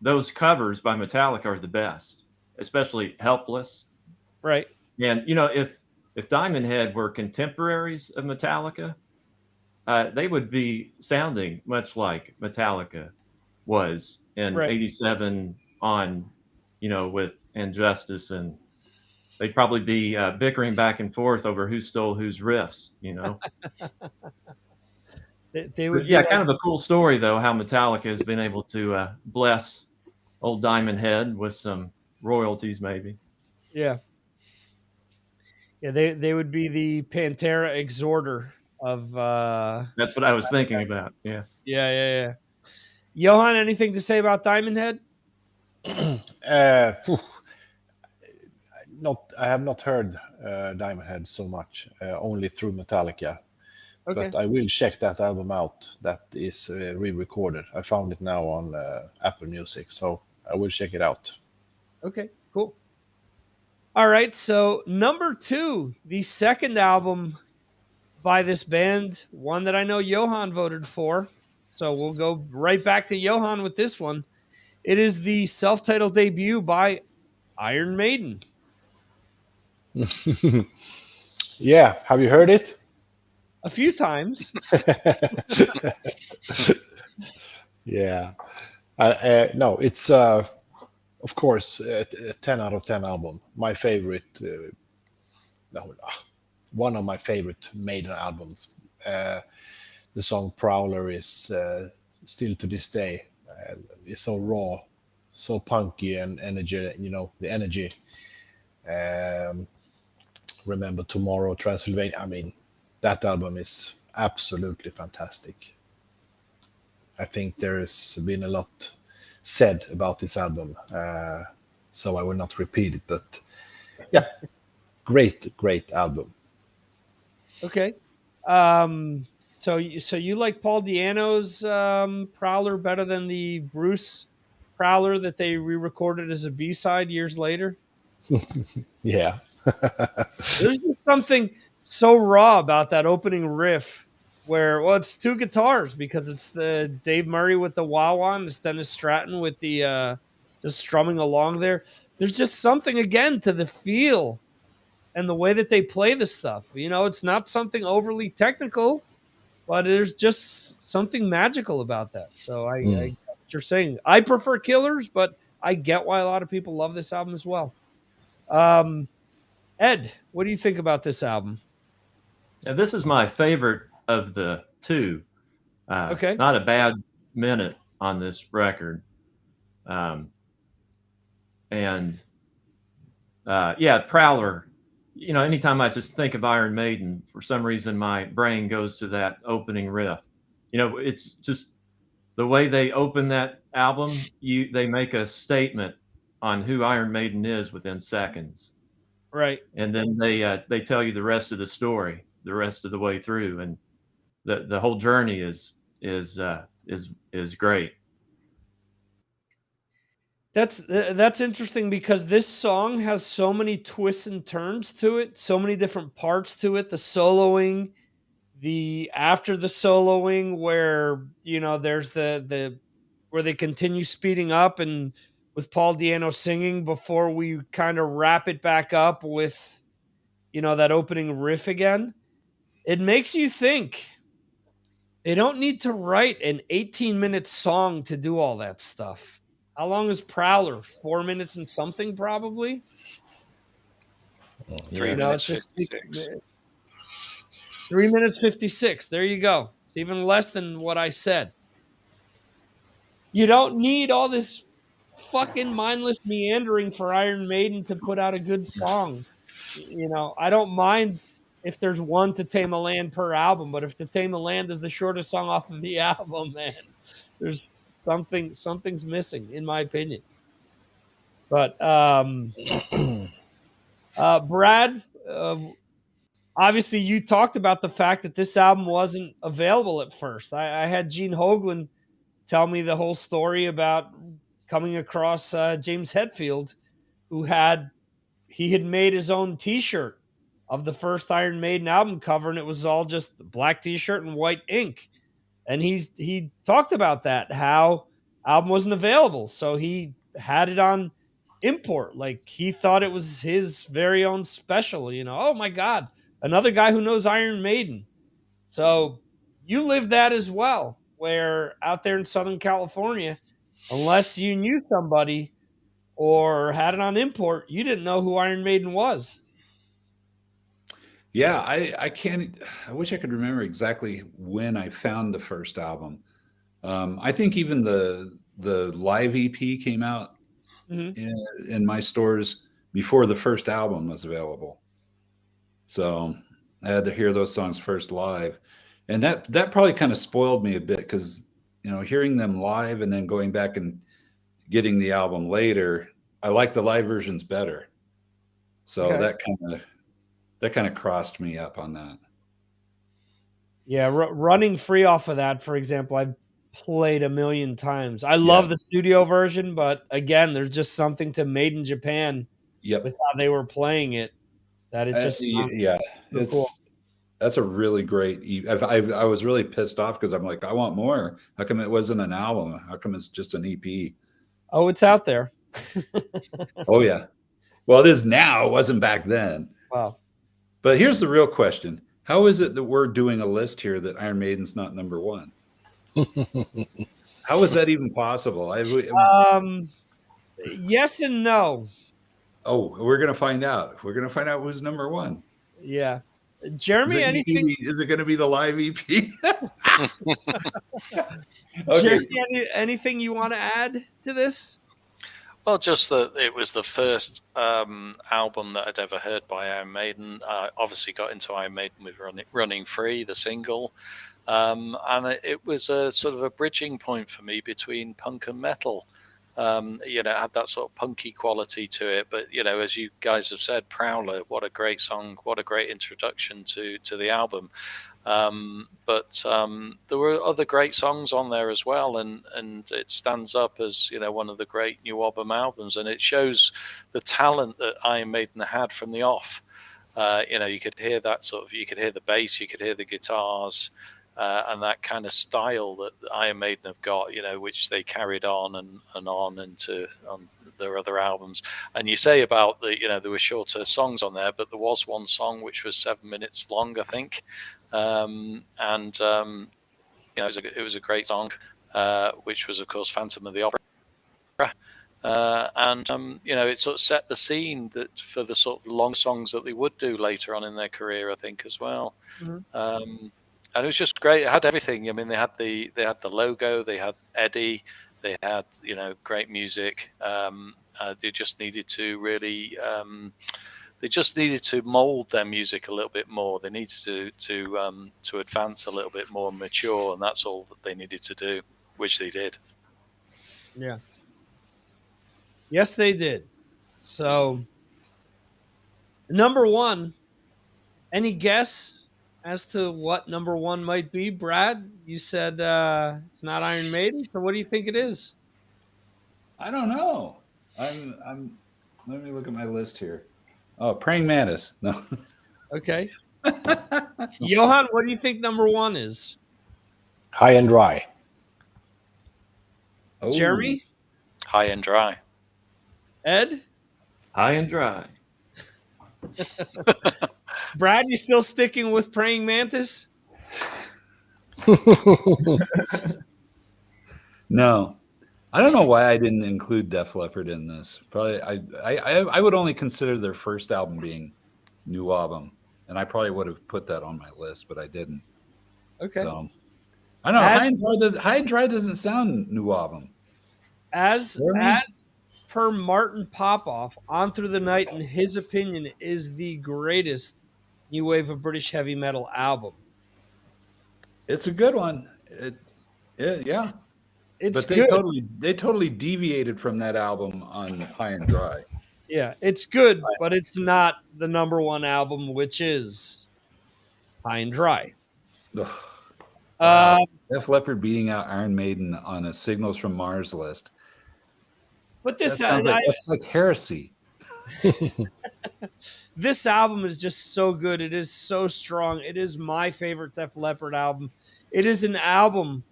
those covers by Metallica are the best, especially Helpless. Right. And, if Diamond Head were contemporaries of Metallica, they would be sounding much like Metallica was in '87 on, with Injustice, and they'd probably be bickering back and forth over who stole whose riffs, They would, kind of a cool story though, how Metallica has been able to bless old Diamond Head with some royalties, maybe. Yeah. Yeah, they would be the Pantera exhorter of. That's what I was thinking about. Yeah. Yeah. Johan, anything to say about Diamond Head? I have not heard Diamond Head so much, only through Metallica. Okay. But I will check that album out. That is re-recorded. I found it now on Apple Music, so I will check it out. Okay, cool. All right, so number 2, the second album by this band, one that I know Johan voted for. So we'll go right back to Johan with this one. It is the self-titled debut by Iron Maiden. Yeah, have you heard it? A few times. Yeah. No, it's of course a 10 out of 10 album. My favorite, one of my favorite Maiden albums. The song Prowler is still to this day, it's so raw, so punky and energy, the energy. Remember Tomorrow, Transylvania. That album is absolutely fantastic. I think there has been a lot said about this album, so I will not repeat it. But yeah, great album. Okay, so you like Paul Di'Anno's Prowler better than the Bruce Prowler that they re-recorded as a B-side years later? Yeah. There's just something so raw about that opening riff where, it's 2 guitars because it's the Dave Murray with the wah-wah and it's Dennis Stratton with the just strumming along there. There's just something, again, to the feel and the way that they play the stuff. It's not something overly technical, but there's just something magical about that. So I get what you're saying. I prefer Killers, but I get why a lot of people love this album as well. Ed, what do you think about this album? Yeah, this is my favorite of the two. Okay. Not a bad minute on this record. And yeah, Prowler. You know, anytime I just think of Iron Maiden, for some reason my brain goes to that opening riff. You know, it's just the way they open that album. They make a statement on who Iron Maiden is within seconds, Right. and then they tell you the rest of the story, the rest of the way through, and the whole journey is great. That's interesting because this song has so many twists and turns to it, so many different parts to it. The soloing, the after the soloing, where there's the where they continue speeding up and with Paul Di'Anno singing before we kind of wrap it back up with that opening riff again. It makes you think they don't need to write an 18-minute song to do all that stuff. How long is Prowler? 4 minutes and something, probably. 3 minutes 56. 3 minutes 56. There you go. It's even less than what I said. You don't need all this fucking mindless meandering for Iron Maiden to put out a good song. I don't mind if there's one To Tame a Land per album, but if To Tame a Land is the shortest song off of the album, man, there's something's missing, in my opinion. But Brad, obviously you talked about the fact that this album wasn't available at first. I had Gene Hoglan tell me the whole story about coming across James Hetfield, who had made his own T-shirt of the first Iron Maiden album cover, and it was all just black T-shirt and white ink. And he talked about that, how album wasn't available, so he had it on import. Like, he thought it was his very own special. Oh my God, another guy who knows Iron Maiden. So you live that as well, where out there in Southern California, unless you knew somebody or had it on import, you didn't know who Iron Maiden was. Yeah, I can't. I wish I could remember exactly when I found the first album. I think even the live EP came out in my stores before the first album was available. So I had to hear those songs first live, and that probably kind of spoiled me a bit because hearing them live and then going back and getting the album later, I like the live versions better. So that kind of crossed me up on that. Yeah, Running Free off of that, for example, I've played a million times. I love the studio version, but again, there's just something to Made in Japan with how they were playing it that it just it's cool. That's a really great. I was really pissed off because I'm like, I want more. How come it wasn't an album? How come it's just an EP? Oh, it's out there. Oh yeah, well it is now. It wasn't back then. Wow. But here's the real question: how is it that we're doing a list here that Iron Maiden's not number one? How is that even possible? Yes and no. Oh, we're gonna find out. We're gonna find out who's number one. Yeah, Jeremy. Is it going to be the live EP? Okay. Jeremy, anything you want to add to this? Well, just that it was the first album that I'd ever heard by Iron Maiden. I obviously got into Iron Maiden with Running Free, the single. And it was a sort of a bridging point for me between punk and metal. It had that sort of punky quality to it. But, as you guys have said, Prowler, what a great song, what a great introduction to the album. But there were other great songs on there as well, and it stands up as one of the great NWOBHM albums, and it shows the talent that Iron Maiden had from the off. You could hear you could hear the bass, you could hear the guitars, and that kind of style that Iron Maiden have got, which they carried on and on into their other albums. And you say about there were shorter songs on there, but there was one song which was 7 minutes long, I think. It was a great song, which was of course Phantom of the Opera. And it sort of set the scene that for the sort of long songs that they would do later on in their career, I think, as well. Mhm. And it was just great. It had everything. I mean, they had the logo, they had Eddie, they had great music. They just needed to really mold their music a little bit more. They needed to advance a little bit more, mature, and that's all that they needed to do, which they did. Yeah. Yes, they did. So, number one, any guess as to what number one might be? Brad, you said it's not Iron Maiden. So, what do you think it is? I don't know. I'm. Let me look at my list here. Oh, Praying Mantis. No. Okay. Johan, what do you think number one is? High and Dry. Oh. Jeremy? High and Dry. Ed? High and Dry. Brad, you still sticking with Praying Mantis? No. I don't know why I didn't include Def Leppard in this. Probably I would only consider their first album being NWOBHM, and I probably would have put that on my list, but I didn't. Okay. So I don't know. High and Dry doesn't sound NWOBHM. As per Martin Popoff, On Through the Night, in his opinion, is the greatest new wave of British heavy metal album. It's a good one. Yeah. It's but they totally deviated from that album on High and Dry. Yeah, it's good, but it's not the number one album, which is High and Dry. Wow. Def Leppard beating out Iron Maiden on a Signals from Mars list. But that's like heresy. This album is just so good. It is so strong. It is my favorite Def Leppard album. It is an album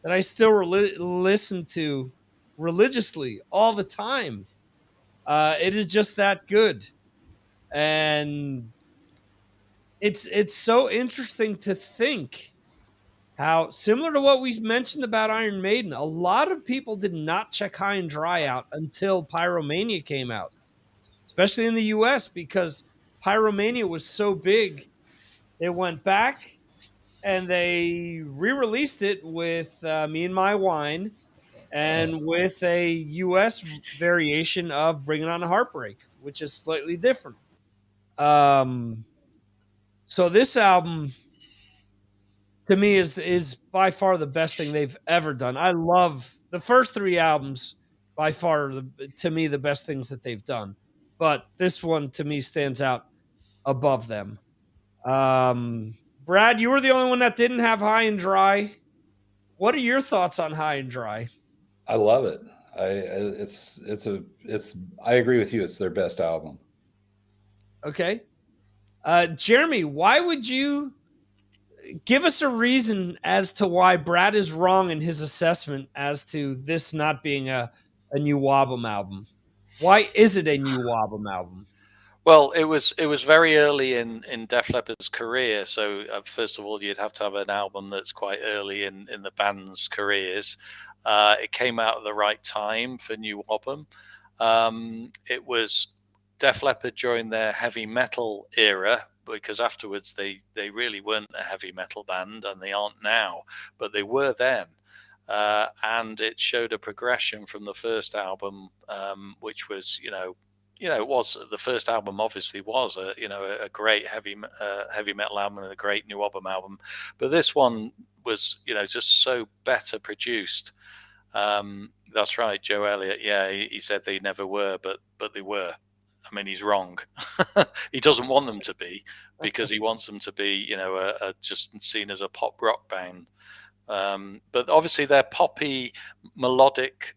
that I still listen to religiously all the time. It is just that good. And it's so interesting to think how, similar to what we mentioned about Iron Maiden, a lot of people did not check High and Dry out until Pyromania came out, especially in the US, because Pyromania was so big. They went back and they re-released it with Me and My Wine and with a US variation of Bring It On a Heartbreak, which is slightly different. So this album, to me, is by far the best thing they've ever done. I love the first three albums, by far, to me, the best things that they've done. But this one, to me, stands out above them. Brad, you were the only one that didn't have High and Dry. What are your thoughts on High and Dry? I love it. I agree with you. It's their best album. Okay. Jeremy, why would you give us a reason as to why Brad is wrong in his assessment as to this not being a NWOBHM album? Why is it a NWOBHM album? Well, it was very early in Def Leppard's career. So first of all, you'd have to have an album that's quite early in the band's careers. It came out at the right time for NWOBHM. It was Def Leppard during their heavy metal era, because afterwards they really weren't a heavy metal band, and they aren't now, but they were then. And it showed a progression from the first album, which was, it was the first album. Obviously, was a great heavy metal album and a great NWOBHM album, but this one was just so better produced. That's right, Joe Elliott. Yeah, he said they never were, but they were. I mean, he's wrong. He doesn't want them to be, because he wants them to be, just seen as a pop rock band. But obviously their poppy melodic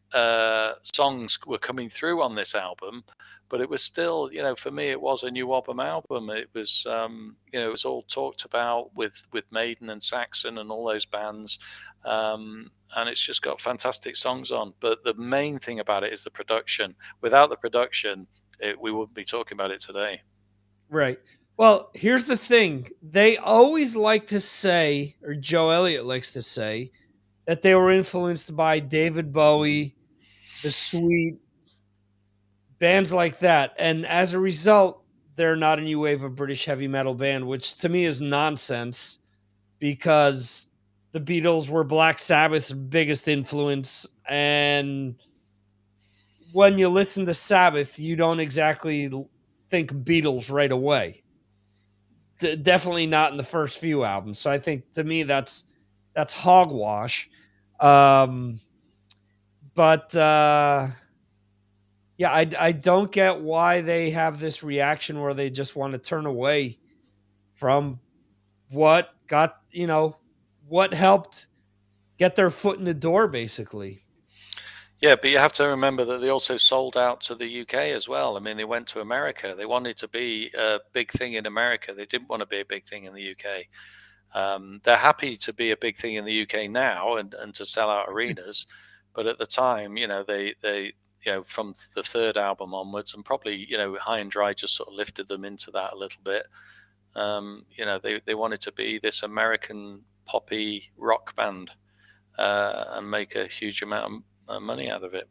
songs were coming through on this album, but it was still, for me, it was a NWOBHM album. It was, it was all talked about with Maiden and Saxon and all those bands. And it's just got fantastic songs on. But the main thing about it is the production. Without the production, we wouldn't be talking about it today. Right. Well, here's the thing. They always like to say, or Joe Elliott likes to say, that they were influenced by David Bowie, the Sweet, bands like that. And as a result, they're not a new wave of British heavy metal band, which to me is nonsense because the Beatles were Black Sabbath's biggest influence. And when you listen to Sabbath, you don't exactly think Beatles right away. Definitely not in the first few albums. So I think to me that's hogwash. But yeah, I don't get why they have this reaction where they just want to turn away from what got, what helped get their foot in the door, basically. Yeah, but you have to remember that they also sold out to the UK as well. I mean, they went to America. They wanted to be a big thing in America. They didn't want to be a big thing in the UK. They're happy to be a big thing in the UK now and to sell out arenas. But at the time, they from the third album onwards, and probably, High and Dry just sort of lifted them into that a little bit. They wanted to be this American poppy rock band and make a huge amount of money out of it.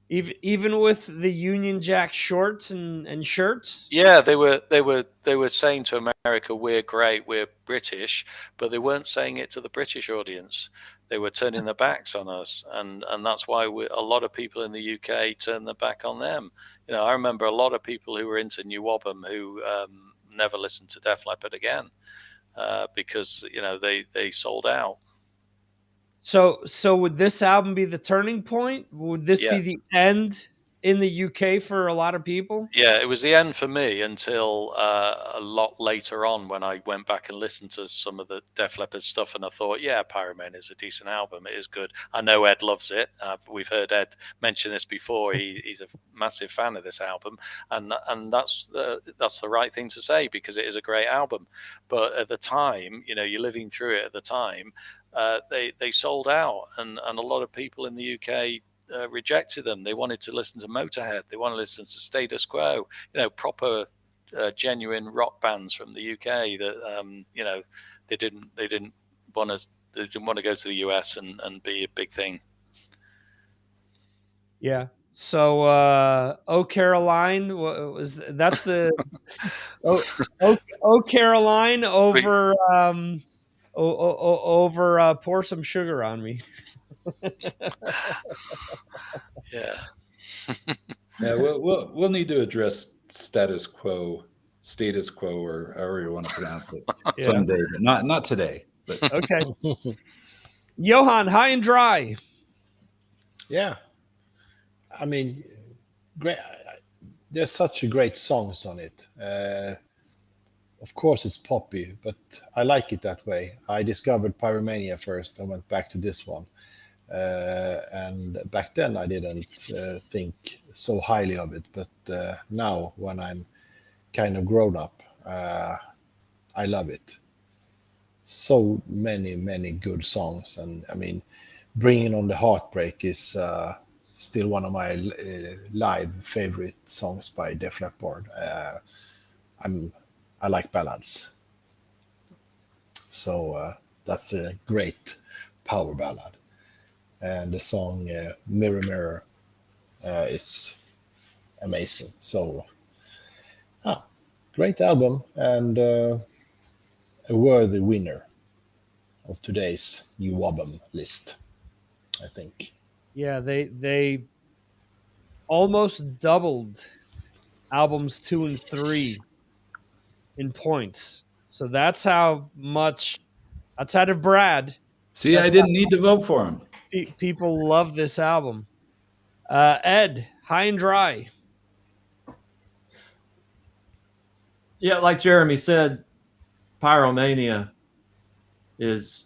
Even with the Union Jack shorts and shirts. Yeah, they were saying to America, "We're great, we're British," but they weren't saying it to the British audience. They were turning their backs on us, and that's why a lot of people in the UK turned their back on them. I remember a lot of people who were into NWOBHM who never listened to Def Leppard again because they sold out. So would this album be the turning point? Would this be the end in the UK for a lot of people? Yeah, it was the end for me until a lot later on when I went back and listened to some of the Def Leppard stuff, and I thought, yeah, Pyromania is a decent album. It is good. I know Ed loves it. We've heard Ed mention this before. He's a massive fan of this album, and that's the right thing to say because it is a great album. But at the time, you're living through it at the time. They sold out, and a lot of people in the UK rejected them. They wanted to listen to Motorhead. They wanted to listen to Status Quo. Proper, genuine rock bands from the UK. That they didn't want to go to the US and be a big thing. Yeah. So, "Oh Caroline" that's the "Oh Caroline" over over "Pour Some Sugar on Me." Yeah. Yeah, we'll need to address status quo, or however you want to pronounce it someday, but not today. But okay. Johan, High and Dry. Yeah, I mean, great. There's such a great songs on it. Of course, it's poppy, but I like it that way. I discovered Pyromania first. I went back to this one. And back then I didn't think so highly of it, but now when I'm kind of grown up, I love it. So many good songs, and I mean, Bringing on the Heartbreak is still one of my live favorite songs by Def Leppard. I like ballads, so that's a great power ballad. And the song Mirror Mirror is amazing. So, great album and a worthy winner of today's NWOBHM list, I think. Yeah, they almost doubled albums 2 and 3 in points. So that's how much, outside of Brad. See, I didn't need to vote for him. People love this album. Ed, High and Dry. Yeah, like Jeremy said, Pyromania is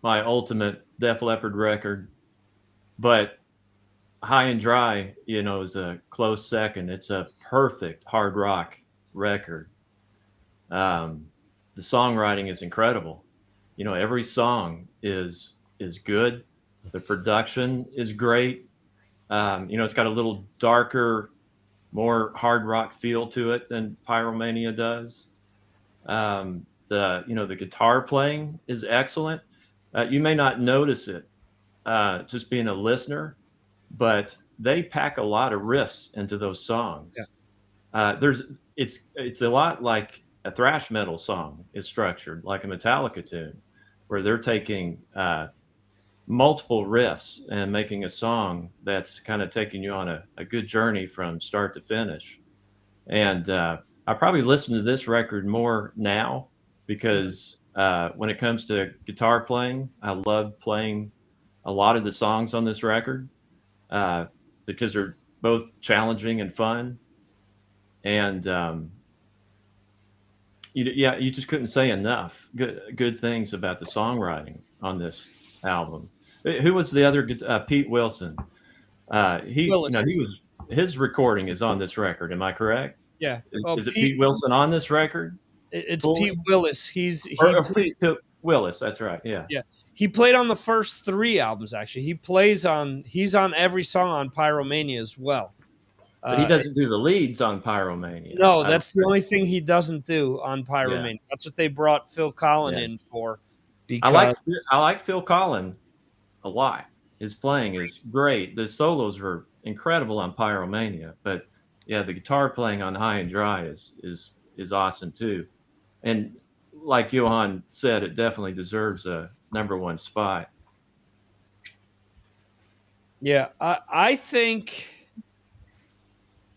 my ultimate Def Leppard record, but High and Dry, is a close second. It's a perfect hard rock record. The songwriting is incredible. Every song is good. The production is great. It's got a little darker, more hard rock feel to it than Pyromania does. The guitar playing is excellent. You may not notice it just being a listener, but they pack a lot of riffs into those songs. Yeah. It's a lot like a thrash metal song is structured, like a Metallica tune, where they're taking multiple riffs and making a song that's kind of taking you on a good journey from start to finish. And I probably listen to this record more now because when it comes to guitar playing, I love playing a lot of the songs on this record because they're both challenging and fun. And you just couldn't say enough good things about the songwriting on this album. Who was the other? Pete Wilson. His recording is on this record. Am I correct? Yeah. Is it Pete Wilson on this record? It's Pete Willis. Pete Willis. That's right. Yeah. Yeah. He played on the first 3 albums. Actually, he's on every song on Pyromania as well. But he doesn't do the leads on Pyromania. No, that's the only thing he doesn't do on Pyromania. Yeah. That's what they brought Phil Collin in for. Because I like Phil Collin a lot. His playing is great. The solos are incredible on Pyromania, but yeah, the guitar playing on High and Dry is awesome too. And like Johan said, it definitely deserves a #1 spot. Yeah, I think,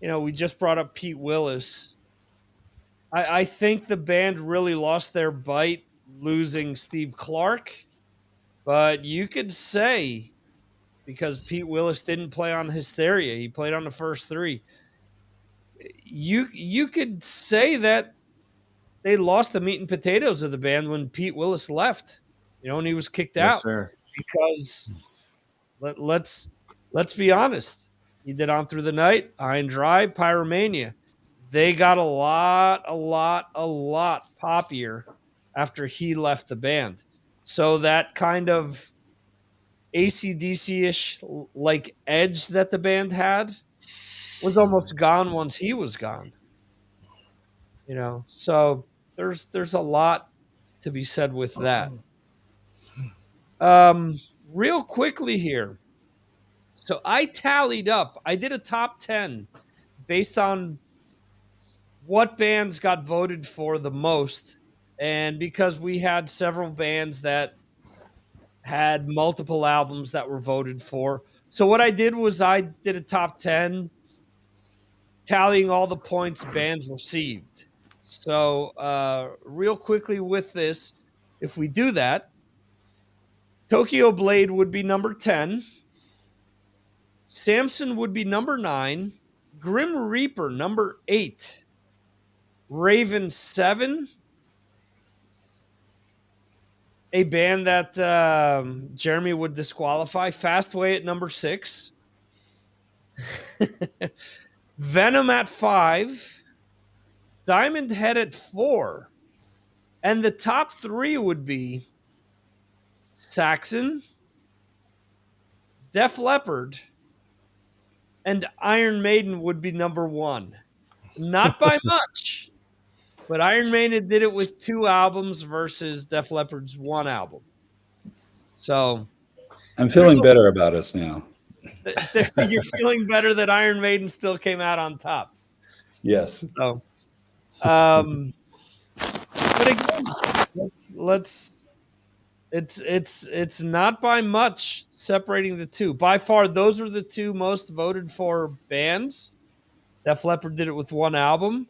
we just brought up Pete Willis. I think the band really lost their bite losing Steve Clark, but you could say, because Pete Willis didn't play on Hysteria, he played on the first 3. You could say that they lost the meat and potatoes of the band when Pete Willis left, and he was kicked out. Sir. Because let's be honest, he did On Through the Night, High and Dry, Pyromania. They got a lot poppier after he left the band. So that kind of AC/DC-ish like edge that the band had was almost gone once he was gone. So there's a lot to be said with that. Real quickly here. So I tallied up. I did a top 10 based on what bands got voted for the most. And because we had several bands that had multiple albums that were voted for. So what I did was I did a top 10 tallying all the points bands received. So real quickly with this, if we do that, Tokyo Blade would be number 10. Samson would be number 9. Grim Reaper, number 8. Raven, 7. A band that Jeremy would disqualify. Fastway at number 6. Venom at 5. Diamond Head at 4. And the top 3 would be Saxon, Def Leppard, and Iron Maiden would be number 1. Not by much, but Iron Maiden did it with 2 albums versus Def Leppard's 1 album. So I'm feeling better about us now. You're feeling better that Iron Maiden still came out on top. Yes. So, but again, it's not by much separating the 2. By far, those are the 2 most voted for bands. Def Leppard did it with 1 album,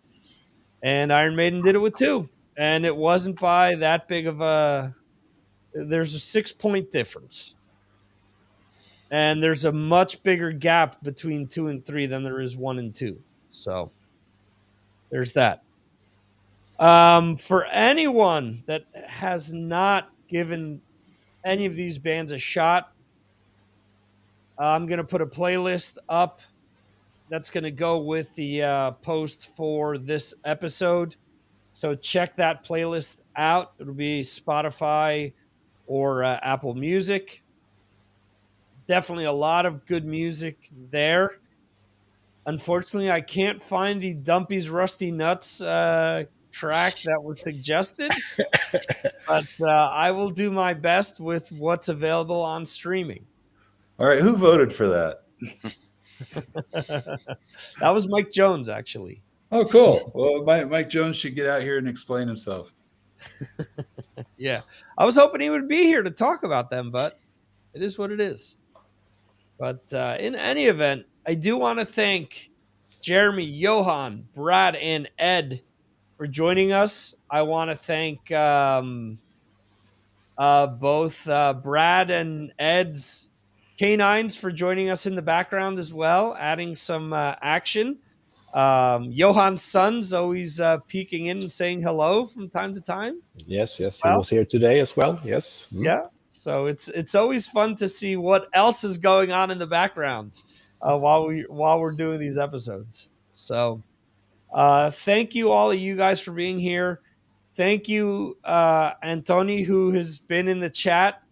and Iron Maiden did it with 2. And it wasn't by that big of a... There's a 6-point difference. And there's a much bigger gap between 2 and 3 than there is 1 and 2. So, there's that. For anyone that has not given any of these bands a shot, I'm going to put a playlist up that's going to go with the post for this episode. So check that playlist out. It'll be Spotify or Apple Music. Definitely a lot of good music there. Unfortunately, I can't find the Dumpy's Rusty Nuts track that was suggested, but I will do my best with what's available on streaming. All right, who voted for that? That was Mike Jones, actually. Oh, cool. Well, Mike Jones should get out here and explain himself. Yeah. I was hoping he would be here to talk about them, but it is what it is. But in any event, I do want to thank Jeremy, Johan, Brad, and Ed for joining us. I want to thank both Brad and Ed's canines for joining us in the background as well, adding some action. Johan's son's always peeking in and saying hello from time to time. Yes, he was here today as well. Yes. Yeah. So it's always fun to see what else is going on in the background while we're doing these episodes. So thank you, all of you guys, for being here. Thank you, Antoni, who has been in the chat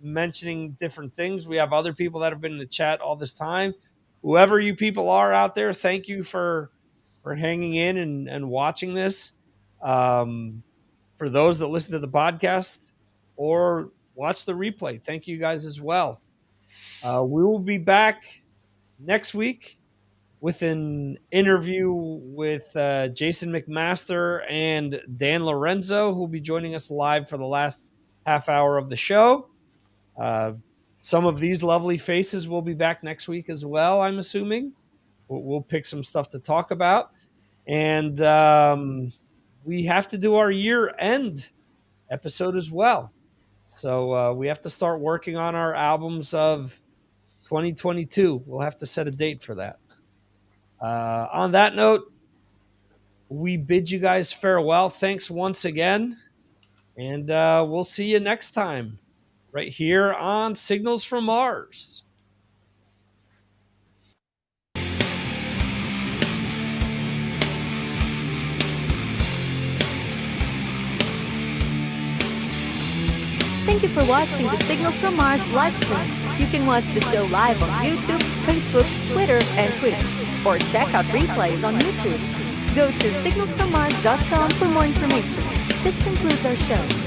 mentioning different things. We have other people that have been in the chat all this time. Whoever you people are out there, thank you for hanging in and watching this. For those that listen to the podcast or watch the replay, thank you guys as well. We will be back next week with an interview with Jason McMaster and Dan Lorenzo, who will be joining us live for the last half hour of the show. Some of these lovely faces will be back next week as well, I'm assuming. We'll pick some stuff to talk about. And we have to do our year-end episode as well. So we have to start working on our albums of 2022. We'll have to set a date for that. On that note, we bid you guys farewell. Thanks once again. And we'll see you next time right here on Signals from Mars. Thank you for watching the Signals from Mars live stream. You can watch the show live on YouTube, Facebook, Twitter, and Twitch, or check out replays on YouTube. Go to signalsfrommars.com for more information. This concludes our show.